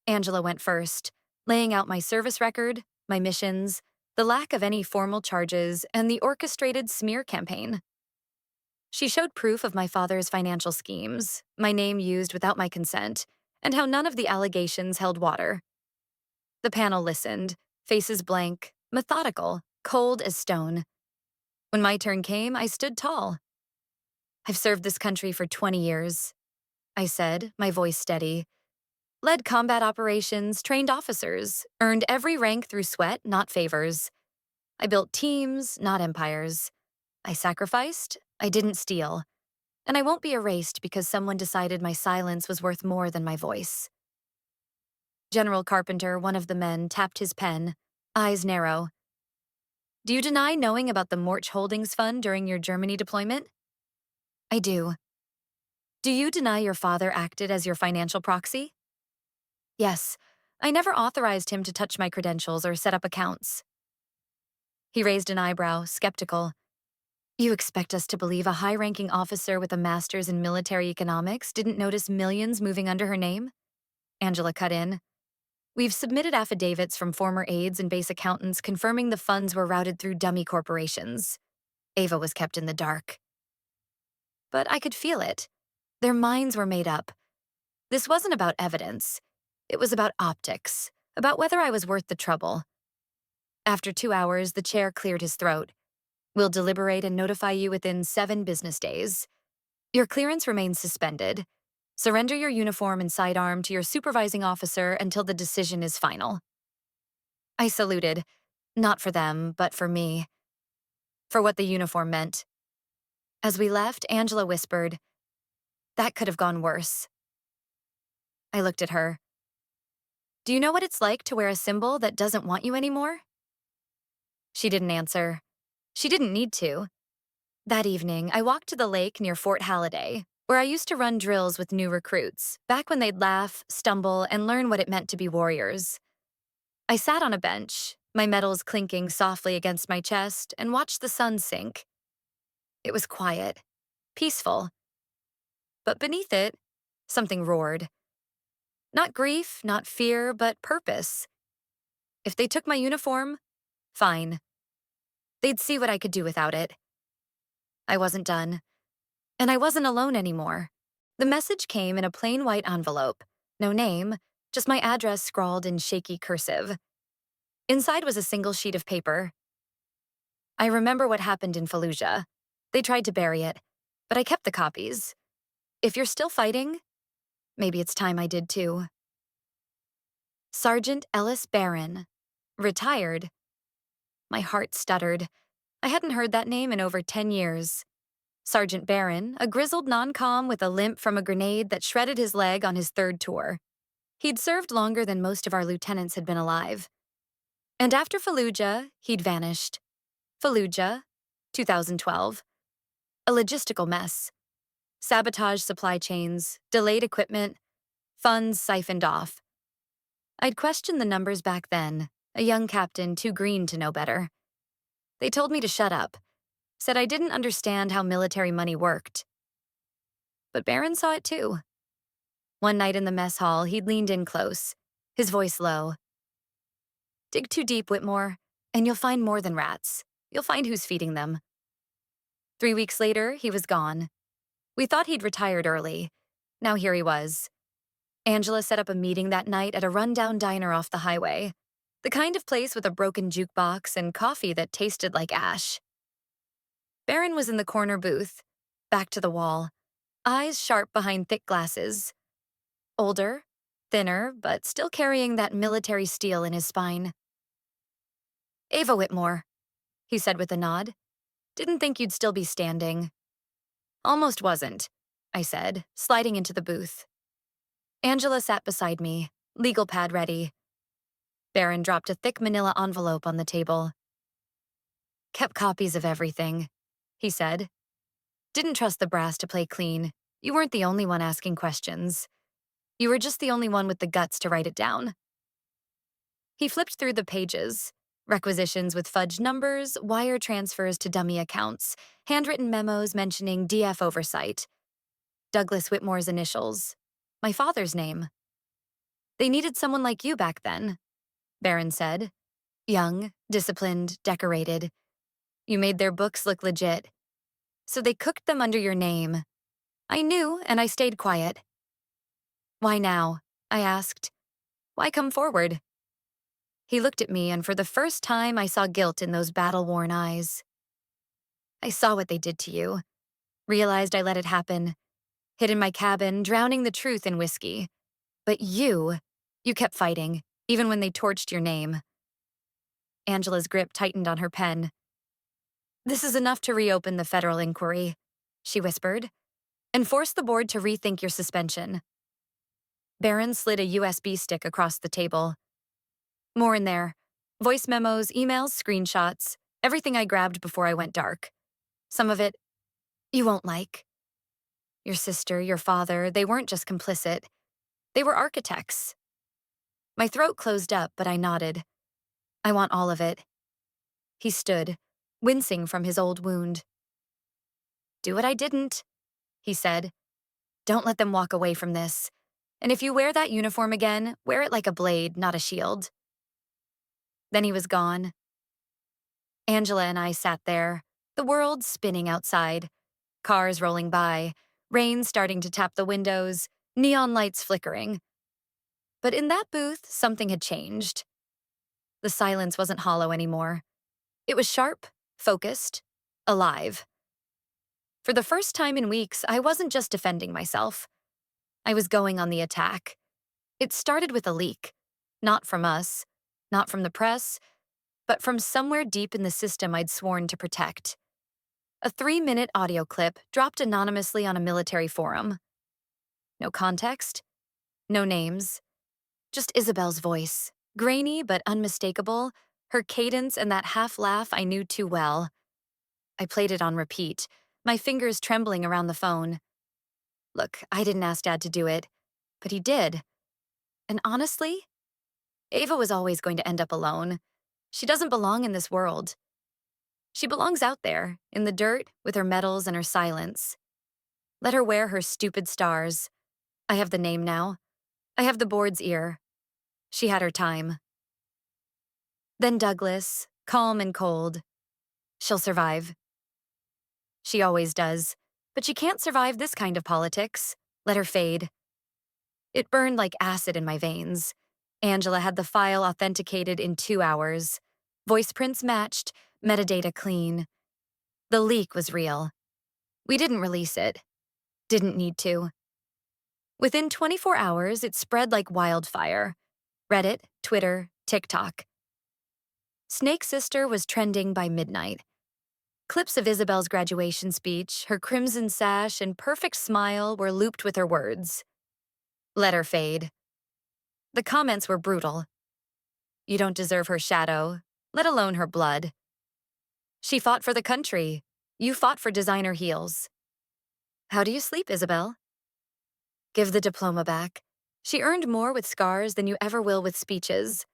Angela went first, laying out my service record, my missions, the lack of any formal charges, and the orchestrated smear campaign. She showed proof of my father's financial schemes, my name used without my consent, and how none of the allegations held water. The panel listened, faces blank, methodical, cold as stone. When my turn came, I stood tall. "I've served this country for 20 years, I said, my voice steady. Led combat operations, trained officers, earned every rank through sweat, not favors. I built teams, not empires. I sacrificed, I didn't steal. And I won't be erased because someone decided my silence was worth more than my voice." General Carpenter, one of the men, tapped his pen, eyes narrow. "Do you deny knowing about the Morch Holdings Fund during your Germany deployment?" "I do." "Do you deny your father acted as your financial proxy?" "Yes. I never authorized him to touch my credentials or set up accounts." He raised an eyebrow, skeptical. "You expect us to believe a high-ranking officer with a master's in military economics didn't notice millions moving under her name?" Angela cut in. "We've submitted affidavits from former aides and base accountants confirming the funds were routed through dummy corporations." Ava was kept in the dark. But I could feel it. Their minds were made up. This wasn't about evidence. It was about optics, about whether I was worth the trouble. After 2 hours, the chair cleared his throat. "We'll deliberate and notify you within 7 business days. Your clearance remains suspended. Surrender your uniform and sidearm to your supervising officer until the decision is final." I saluted, not for them, but for me. For what the uniform meant. As we left, Angela whispered, "That could have gone worse." I looked at her. "Do you know what it's like to wear a symbol that doesn't want you anymore?" She didn't answer. She didn't need to. That evening, I walked to the lake near Fort Halliday, where I used to run drills with new recruits, back when they'd laugh, stumble, and learn what it meant to be warriors. I sat on a bench, my medals clinking softly against my chest, and watched the sun sink. It was quiet, peaceful. But beneath it, something roared. Not grief, not fear, but purpose. If they took my uniform, fine. They'd see what I could do without it. I wasn't done. And I wasn't alone anymore. The message came in a plain white envelope. No name, just my address scrawled in shaky cursive. Inside was a single sheet of paper. "I remember what happened in Fallujah. They tried to bury it, but I kept the copies. If you're still fighting, maybe it's time I did too." Sergeant Ellis Barron. Retired. My heart stuttered. I hadn't heard that name in over 10 years. Sergeant Barron, a grizzled non-com with a limp from a grenade that shredded his leg on his 3rd tour. He'd served longer than most of our lieutenants had been alive. And after Fallujah, he'd vanished. Fallujah, 2012. A logistical mess. Sabotaged supply chains, delayed equipment, funds siphoned off. I'd questioned the numbers back then, a young captain too green to know better. They told me to shut up, said I didn't understand how military money worked. But Barron saw it too. One night in the mess hall, he'd leaned in close, his voice low. "Dig too deep, Whitmore, and you'll find more than rats. You'll find who's feeding them." 3 weeks later, he was gone. We thought he'd retired early. Now here he was. Angela set up a meeting that night at a rundown diner off the highway. The kind of place with a broken jukebox and coffee that tasted like ash. Barron was in the corner booth, back to the wall, eyes sharp behind thick glasses. Older, thinner, but still carrying that military steel in his spine. Ava Whitmore, he said with a nod. Didn't think you'd still be standing. Almost wasn't, I said, sliding into the booth. Angela sat beside me, legal pad ready. Barron dropped a thick manila envelope on the table. Kept copies of everything, he said. Didn't trust the brass to play clean. You weren't the only one asking questions. You were just the only one with the guts to write it down. He flipped through the pages. Requisitions with fudged numbers, wire transfers to dummy accounts, handwritten memos mentioning DF oversight. Douglas Whitmore's initials. My father's name. They needed someone like you back then, Barron said. Young, disciplined, decorated. You made their books look legit. So they cooked them under your name. I knew, and I stayed quiet. Why now? I asked. Why come forward? He looked at me, and for the first time, I saw guilt in those battle-worn eyes. I saw what they did to you. Realized I let it happen. Hid in my cabin, drowning the truth in whiskey. But you kept fighting, even when they torched your name. Angela's grip tightened on her pen. This is enough to reopen the federal inquiry, she whispered, and force the board to rethink your suspension. Barron slid a USB stick across the table. More in there. Voice memos, emails, screenshots, everything I grabbed before I went dark. Some of it you won't like. Your sister, your father, they weren't just complicit. They were architects. My throat closed up, but I nodded. I want all of it. He stood, wincing from his old wound. Do what I didn't, he said. Don't let them walk away from this. And if you wear that uniform again, wear it like a blade, not a shield. Then he was gone. Angela and I sat there, the world spinning outside, cars rolling by, rain starting to tap the windows, neon lights flickering. But in that booth, something had changed. The silence wasn't hollow anymore. It was sharp, focused, alive. For the first time in weeks, I wasn't just defending myself. I was going on the attack. It started with a leak. Not from us, not from the press, but from somewhere deep in the system I'd sworn to protect. A 3-minute audio clip dropped anonymously on a military forum. No context, no names, just Isabel's voice, grainy but unmistakable, her cadence and that half-laugh I knew too well. I played it on repeat, my fingers trembling around the phone. Look, I didn't ask Dad to do it, but he did. And honestly, Ava was always going to end up alone. She doesn't belong in this world. She belongs out there, in the dirt, with her medals and her silence. Let her wear her stupid stars. I have the name now. I have the board's ear. She had her time. Then Douglas, calm and cold. She'll survive. She always does. But she can't survive this kind of politics. Let her fade. It burned like acid in my veins. Angela had the file authenticated in 2 hours. Voice prints matched, metadata clean. The leak was real. We didn't release it. Didn't need to. Within 24 hours, it spread like wildfire. Reddit, Twitter, TikTok. Snake Sister was trending by midnight. Clips of Isabel's graduation speech, her crimson sash, and perfect smile were looped with her words. Let her fade. The comments were brutal. You don't deserve her shadow, let alone her blood. She fought for the country. You fought for designer heels. How do you sleep, Isabel? Give the diploma back. She earned more with scars than you ever will with speeches.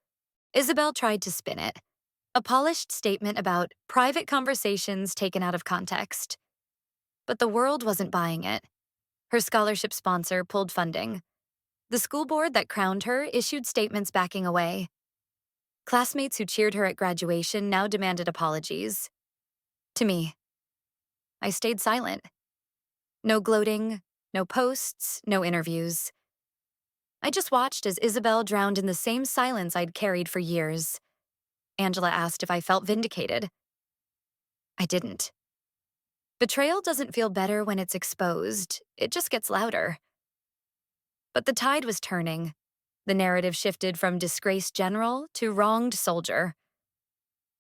Isabel tried to spin it. A polished statement about private conversations taken out of context. But the world wasn't buying it. Her scholarship sponsor pulled funding. The school board that crowned her issued statements backing away. Classmates who cheered her at graduation now demanded apologies. To me. I stayed silent. No gloating, no posts, no interviews. I just watched as Isabel drowned in the same silence I'd carried for years. Angela asked if I felt vindicated. I didn't. Betrayal doesn't feel better when it's exposed, it just gets louder. But the tide was turning. The narrative shifted from disgraced general to wronged soldier.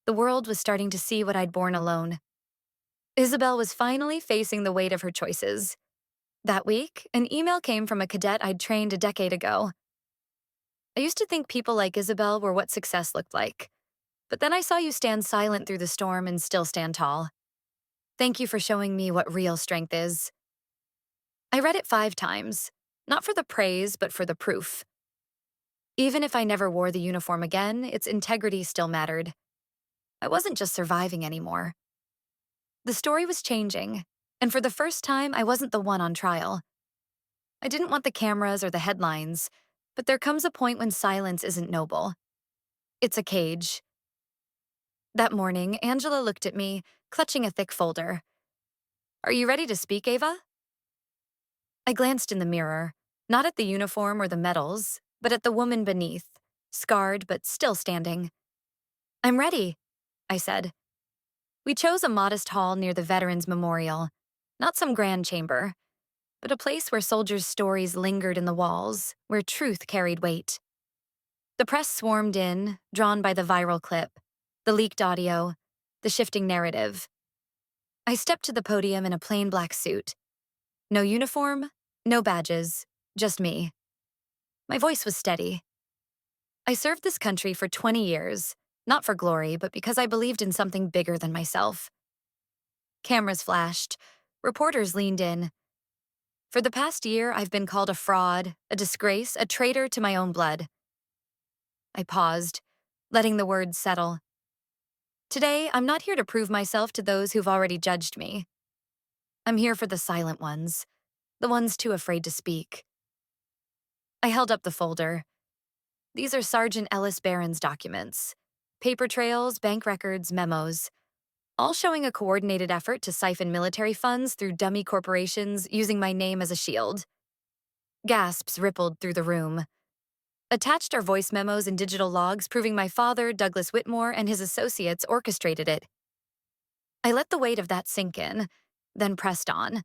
The world was starting to see what I'd borne alone. Isabel was finally facing the weight of her choices. That week, an email came from a cadet I'd trained a decade ago. I used to think people like Isabel were what success looked like. But then I saw you stand silent through the storm and still stand tall. Thank you for showing me what real strength is. I read it 5 times, not for the praise, but for the proof. Even if I never wore the uniform again, its integrity still mattered. I wasn't just surviving anymore. The story was changing, and for the first time, I wasn't the one on trial. I didn't want the cameras or the headlines, but there comes a point when silence isn't noble. It's a cage. That morning, Angela looked at me, clutching a thick folder. Are you ready to speak, Ava? I glanced in the mirror, not at the uniform or the medals, but at the woman beneath, scarred but still standing. I'm ready, I said. We chose a modest hall near the Veterans Memorial, not some grand chamber, but a place where soldiers' stories lingered in the walls, where truth carried weight. The press swarmed in, drawn by the viral clip, the leaked audio, the shifting narrative. I stepped to the podium in a plain black suit. No uniform, no badges, just me. My voice was steady. I served this country for 20 years, not for glory, but because I believed in something bigger than myself. Cameras flashed. Reporters leaned in. For the past year, I've been called a fraud, a disgrace, a traitor to my own blood. I paused, letting the words settle. Today, I'm not here to prove myself to those who've already judged me. I'm here for the silent ones, the ones too afraid to speak. I held up the folder. These are Sergeant Ellis Barron's documents. Paper trails, bank records, memos. All showing a coordinated effort to siphon military funds through dummy corporations using my name as a shield. Gasps rippled through the room. Attached are voice memos and digital logs proving my father, Douglas Whitmore, and his associates orchestrated it. I let the weight of that sink in, then pressed on.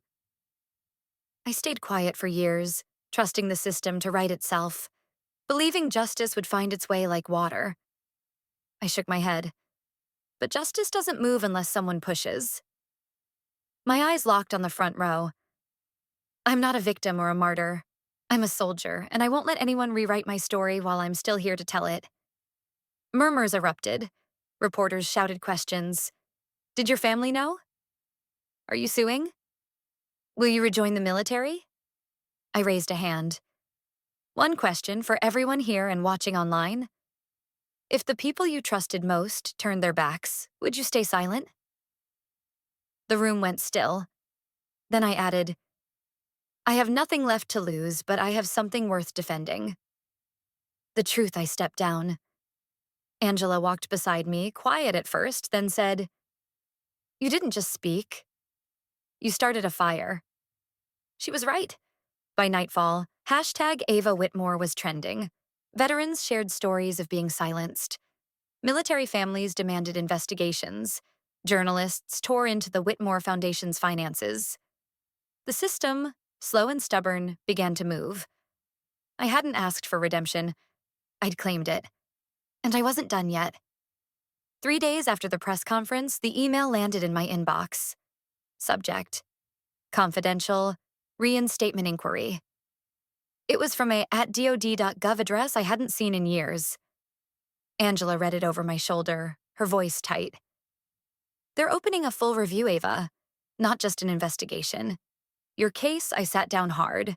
I stayed quiet for years, trusting the system to right itself, believing justice would find its way like water. I shook my head. But justice doesn't move unless someone pushes. My eyes locked on the front row. I'm not a victim or a martyr. I'm a soldier, and I won't let anyone rewrite my story while I'm still here to tell it. Murmurs erupted. Reporters shouted questions. Did your family know? Are you suing? Will you rejoin the military? I raised a hand. One question for everyone here and watching online. If the people you trusted most turned their backs, would you stay silent? The room went still. Then I added, I have nothing left to lose, but I have something worth defending. The truth, I stepped down. Angela walked beside me, quiet at first, then said, You didn't just speak. You started a fire. She was right. By nightfall, #Ava Whitmore was trending. Veterans shared stories of being silenced. Military families demanded investigations. Journalists tore into the Whitmore Foundation's finances. The system, slow and stubborn, began to move. I hadn't asked for redemption. I'd claimed it. And I wasn't done yet. 3 days after the press conference, the email landed in my inbox. Subject: Confidential, Reinstatement Inquiry. It was from a @dod.gov address I hadn't seen in years. Angela read it over my shoulder, her voice tight. They're opening a full review, Ava, not just an investigation. Your case, I sat down hard,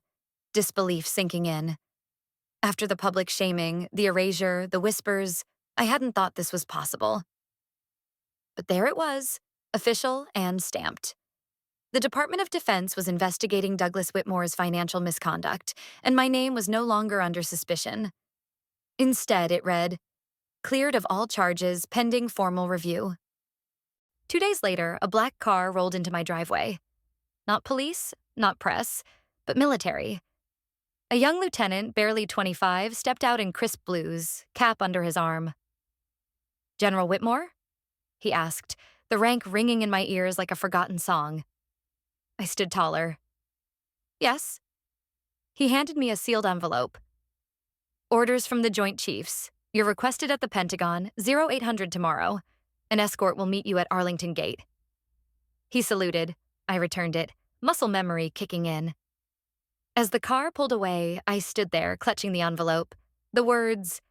disbelief sinking in. After the public shaming, the erasure, the whispers, I hadn't thought this was possible. But there it was, official and stamped. The Department of Defense was investigating Douglas Whitmore's financial misconduct, and my name was no longer under suspicion. Instead, it read, Cleared of all charges pending formal review. 2 days later, a black car rolled into my driveway. Not police, not press, but military. A young lieutenant, barely 25, stepped out in crisp blues, cap under his arm. "General Whitmore?" he asked, the rank ringing in my ears like a forgotten song. I stood taller. "Yes." He handed me a sealed envelope. "Orders from the Joint Chiefs. You're requested at the Pentagon, 0800 tomorrow. An escort will meet you at Arlington Gate." He saluted. I returned it, muscle memory kicking in. As the car pulled away, I stood there, clutching the envelope. The words,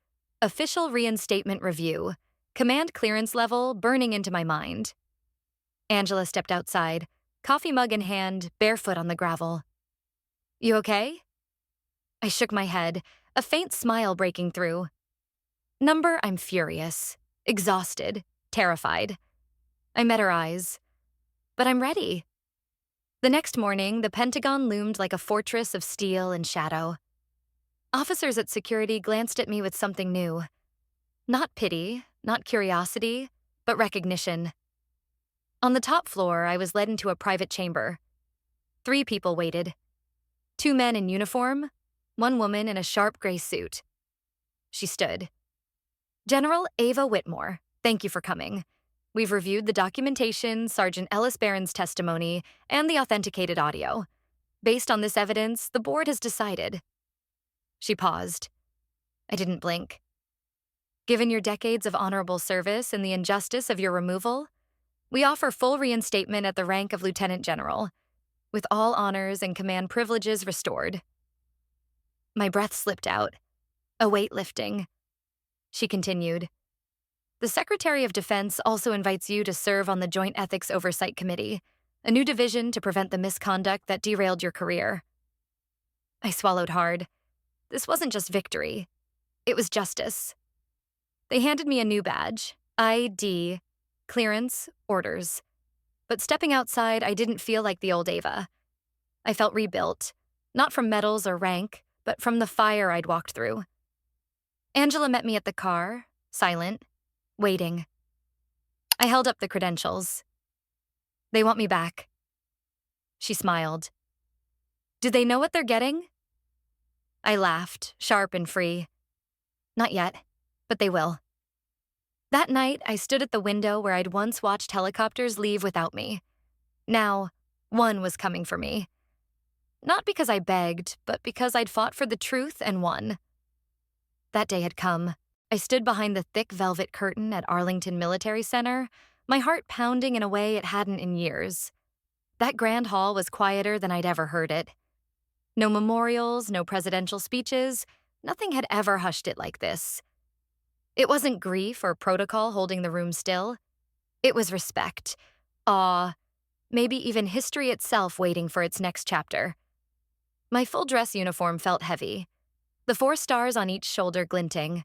"Official Reinstatement Review," command clearance level, burning into my mind. Angela stepped outside, coffee mug in hand, barefoot on the gravel. "You okay?" I shook my head, a faint smile breaking through. "Number, I'm furious, exhausted, terrified." I met her eyes. "But I'm ready." The next morning, the Pentagon loomed like a fortress of steel and shadow. Officers at security glanced at me with something new. Not pity, not curiosity, but recognition. On the top floor, I was led into a private chamber. 3 people waited. 2 men in uniform, 1 woman in a sharp gray suit. She stood. "General Ava Whitmore, thank you for coming. We've reviewed the documentation, Sergeant Ellis Barron's testimony, and the authenticated audio. Based on this evidence, the board has decided." She paused. I didn't blink. "Given your decades of honorable service and the injustice of your removal, we offer full reinstatement at the rank of Lieutenant General, with all honors and command privileges restored." My breath slipped out, a weight lifting. She continued. "The Secretary of Defense also invites you to serve on the Joint Ethics Oversight Committee, a new division to prevent the misconduct that derailed your career." I swallowed hard. This wasn't just victory. It was justice. They handed me a new badge, ID, clearance, orders. But stepping outside, I didn't feel like the old Ava. I felt rebuilt, not from medals or rank, but from the fire I'd walked through. Angela met me at the car, silent, waiting. I held up the credentials. "They want me back." She smiled. "Do they know what they're getting?" I laughed, sharp and free. "Not yet, but they will." That night, I stood at the window where I'd once watched helicopters leave without me. Now, one was coming for me. Not because I begged, but because I'd fought for the truth and won. That day had come. I stood behind the thick velvet curtain at Arlington Military Center, my heart pounding in a way it hadn't in years. That grand hall was quieter than I'd ever heard it. No memorials, no presidential speeches, nothing had ever hushed it like this. It wasn't grief or protocol holding the room still. It was respect, awe, maybe even history itself waiting for its next chapter. My full dress uniform felt heavy, the 4 stars on each shoulder glinting,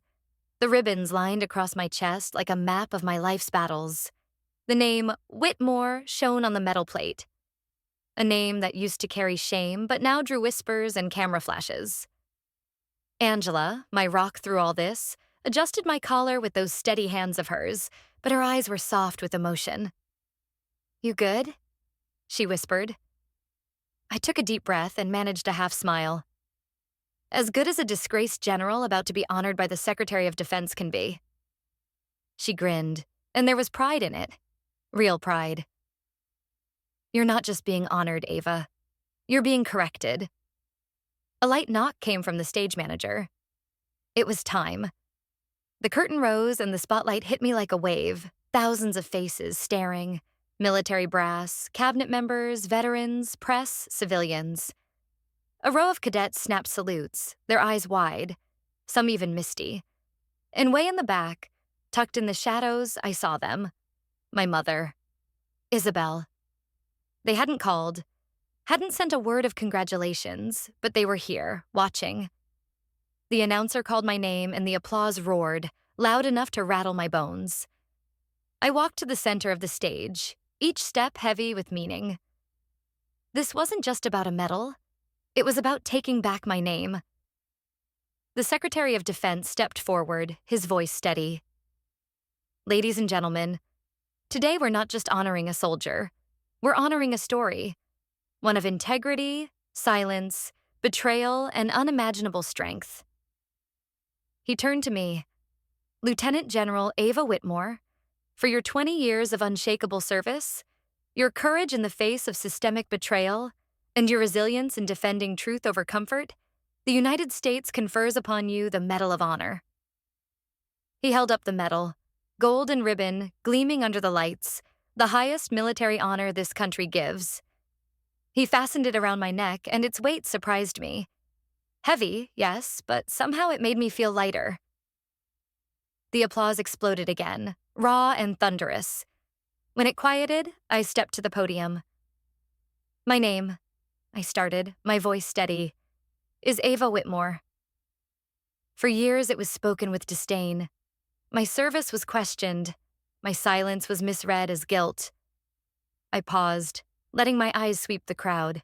the ribbons lined across my chest like a map of my life's battles. The name Whitmore shone on the metal plate. A name that used to carry shame, but now drew whispers and camera flashes. Angela, my rock through all this, adjusted my collar with those steady hands of hers, but her eyes were soft with emotion. "You good?" she whispered. I took a deep breath and managed a half smile. "As good as a disgraced general about to be honored by the Secretary of Defense can be." She grinned, and there was pride in it. Real pride. "You're not just being honored, Ava. You're being corrected." A light knock came from the stage manager. It was time. The curtain rose and the spotlight hit me like a wave, thousands of faces staring, military brass, cabinet members, veterans, press, civilians. A row of cadets snapped salutes, their eyes wide, some even misty. And way in the back, tucked in the shadows, I saw them. My mother. Isabel. They hadn't called, hadn't sent a word of congratulations, but they were here, watching. The announcer called my name and the applause roared, loud enough to rattle my bones. I walked to the center of the stage, each step heavy with meaning. This wasn't just about a medal. It was about taking back my name. The Secretary of Defense stepped forward, his voice steady. "Ladies and gentlemen, today we're not just honoring a soldier. We're honoring a story. One of integrity, silence, betrayal, and unimaginable strength. He turned to me. Lieutenant General Ava Whitmore, for your 20 years of unshakable service, your courage in the face of systemic betrayal, and your resilience in defending truth over comfort, the United States confers upon you the Medal of Honor. He held up the medal, gold and ribbon gleaming under the lights, the highest military honor this country gives. He fastened it around my neck, and its weight surprised me. Heavy, yes, but somehow it made me feel lighter. The applause exploded again, raw and thunderous. When it quieted, I stepped to the podium. My name, I started, my voice steady, is Ava Whitmore. For years it was spoken with disdain. My service was questioned. My silence was misread as guilt. I paused, letting my eyes sweep the crowd.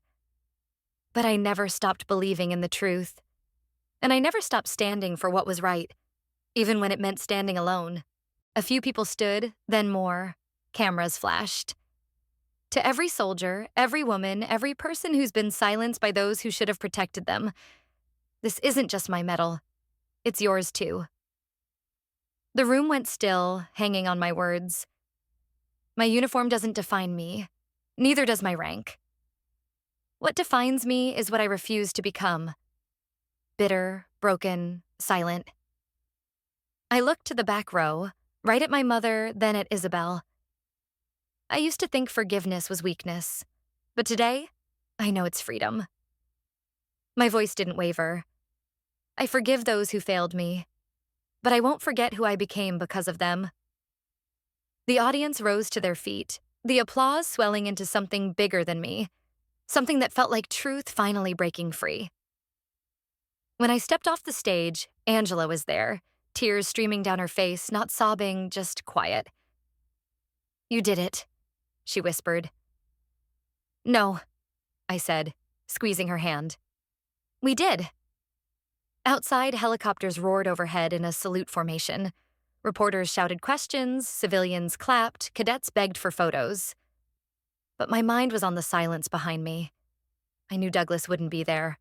But I never stopped believing in the truth. And I never stopped standing for what was right, even when it meant standing alone. A few people stood, then more. Cameras flashed. To every soldier, every woman, every person who's been silenced by those who should have protected them, this isn't just my medal. It's yours too. The room went still, hanging on my words. My uniform doesn't define me. Neither does my rank. What defines me is what I refuse to become. Bitter, broken, silent. I looked to the back row, right at my mother, then at Isabel. I used to think forgiveness was weakness, but today, I know it's freedom. My voice didn't waver. I forgive those who failed me, but I won't forget who I became because of them. The audience rose to their feet, the applause swelling into something bigger than me, something that felt like truth finally breaking free. When I stepped off the stage, Angela was there, tears streaming down her face, not sobbing, just quiet. "You did it," she whispered. "No," I said, squeezing her hand. "We did." Outside, helicopters roared overhead in a salute formation. Reporters shouted questions, civilians clapped, cadets begged for photos. But my mind was on the silence behind me. I knew Douglas wouldn't be there.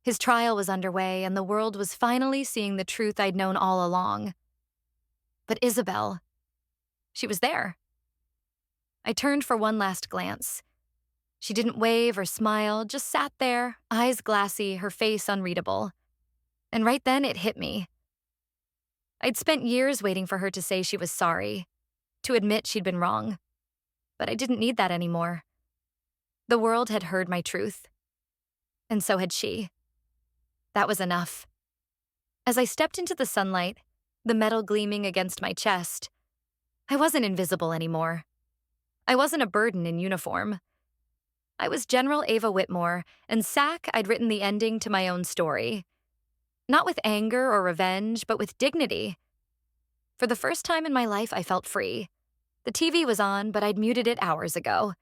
His trial was underway, and the world was finally seeing the truth I'd known all along. But Isabel, she was there. I turned for one last glance. She didn't wave or smile, just sat there, eyes glassy, her face unreadable. And right then it hit me. I'd spent years waiting for her to say she was sorry, to admit she'd been wrong. But I didn't need that anymore. The world had heard my truth. And so had she. That was enough. As I stepped into the sunlight, the metal gleaming against my chest, I wasn't invisible anymore. I wasn't a burden in uniform. I was General Ava Whitmore, and I'd written the ending to my own story. Not with anger or revenge, but with dignity. For the first time in my life, I felt free. The TV was on, but I'd muted it hours ago.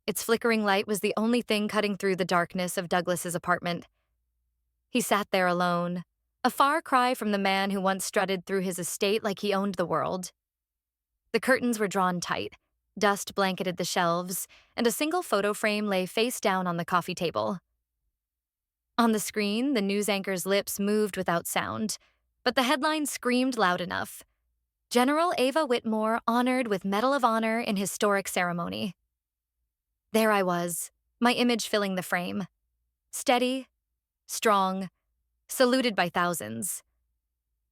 Its flickering light was the only thing cutting through the darkness of Douglas's apartment. He sat there alone, a far cry from the man who once strutted through his estate like he owned the world. The curtains were drawn tight, dust blanketed the shelves, and a single photo frame lay face down on the coffee table. On the screen, the news anchor's lips moved without sound, but the headline screamed loud enough. General Ava Whitmore honored with Medal of Honor in historic ceremony. There I was, my image filling the frame. Steady, strong, saluted by thousands.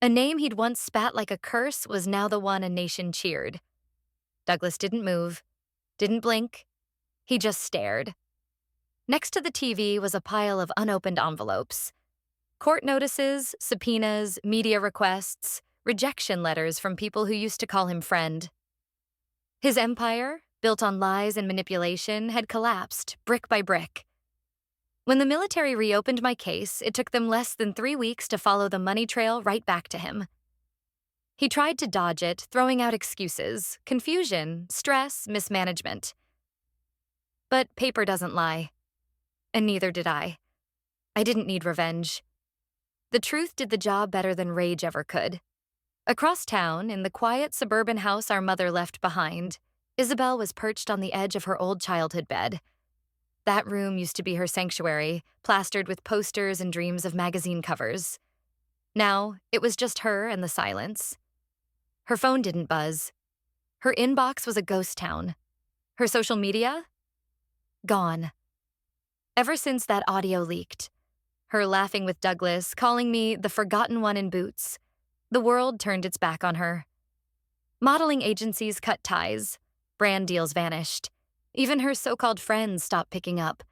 A name he'd once spat like a curse was now the one a nation cheered. Douglas didn't move, didn't blink. He just stared. Next to the TV was a pile of unopened envelopes. Court notices, subpoenas, media requests, rejection letters from people who used to call him friend. His empire, built on lies and manipulation, had collapsed, brick by brick. When the military reopened my case, it took them less than 3 weeks to follow the money trail right back to him. He tried to dodge it, throwing out excuses, confusion, stress, mismanagement. But paper doesn't lie. And neither did I. I didn't need revenge. The truth did the job better than rage ever could. Across town, in the quiet suburban house our mother left behind, Isabel was perched on the edge of her old childhood bed. That room used to be her sanctuary, plastered with posters and dreams of magazine covers. Now, it was just her and the silence. Her phone didn't buzz. Her inbox was a ghost town. Her social media? Gone. Ever since that audio leaked, her laughing with Douglas, calling me the forgotten one in boots, the world turned its back on her. Modeling agencies cut ties. Brand deals vanished. Even her so-called friends stopped picking up.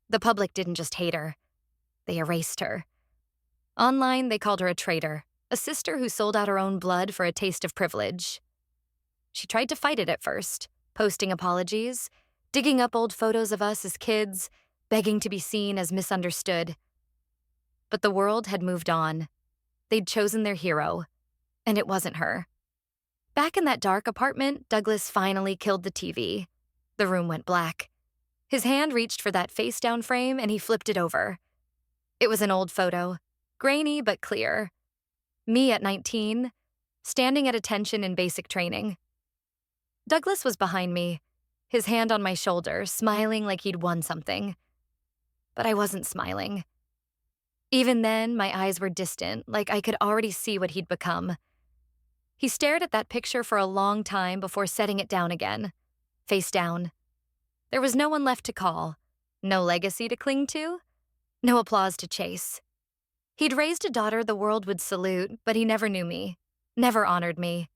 The public didn't just hate her. They erased her. Online, they called her a traitor, a sister who sold out her own blood for a taste of privilege. She tried to fight it at first, posting apologies, digging up old photos of us as kids, begging to be seen as misunderstood. But the world had moved on. They'd chosen their hero, and it wasn't her. Back in that dark apartment, Douglas finally killed the TV. The room went black. His hand reached for that face-down frame, and he flipped it over. It was an old photo, grainy but clear. Me at 19, standing at attention in basic training. Douglas was behind me, his hand on my shoulder, smiling like he'd won something. But I wasn't smiling. Even then, my eyes were distant, like I could already see what he'd become. He stared at that picture for a long time before setting it down again, face down. There was no one left to call, no legacy to cling to, no applause to chase. He'd raised a daughter the world would salute, but he never knew me, never honored me.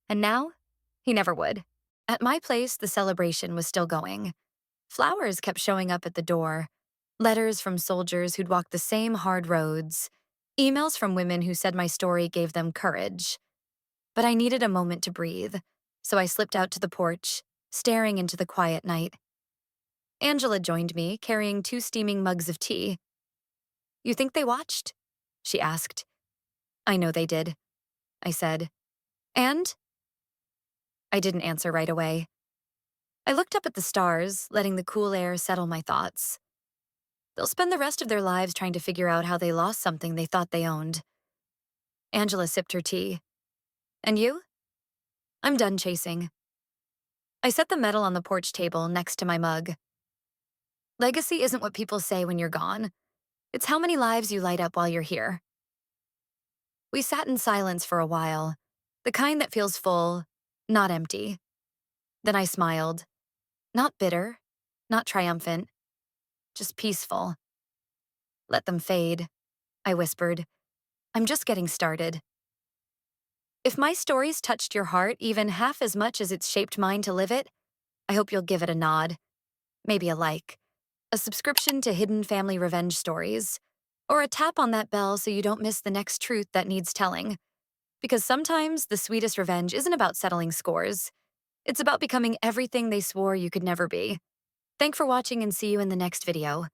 And now, he never would. At my place, the celebration was still going. Flowers kept showing up at the door, letters from soldiers who'd walked the same hard roads, emails from women who said my story gave them courage. But I needed a moment to breathe, so I slipped out to the porch, staring into the quiet night. Angela joined me, carrying 2 steaming mugs of tea. "You think they watched?" she asked. "I know they did," I said. "And?" I didn't answer right away. I looked up at the stars, letting the cool air settle my thoughts. They'll spend the rest of their lives trying to figure out how they lost something they thought they owned. Angela sipped her tea. "And you?" "I'm done chasing." I set the medal on the porch table next to my mug. Legacy isn't what people say when you're gone. It's how many lives you light up while you're here. We sat in silence for a while, the kind that feels full, not empty. Then I smiled. Not bitter, not triumphant, just peaceful. "Let them fade," I whispered. "I'm just getting started." If my stories touched your heart even half as much as it's shaped mine to live it, I hope you'll give it a nod, maybe a like, a subscription to Hidden Family Revenge Stories, or a tap on that bell so you don't miss the next truth that needs telling. Because sometimes the sweetest revenge isn't about settling scores. It's about becoming everything they swore you could never be. Thanks for watching and see you in the next video.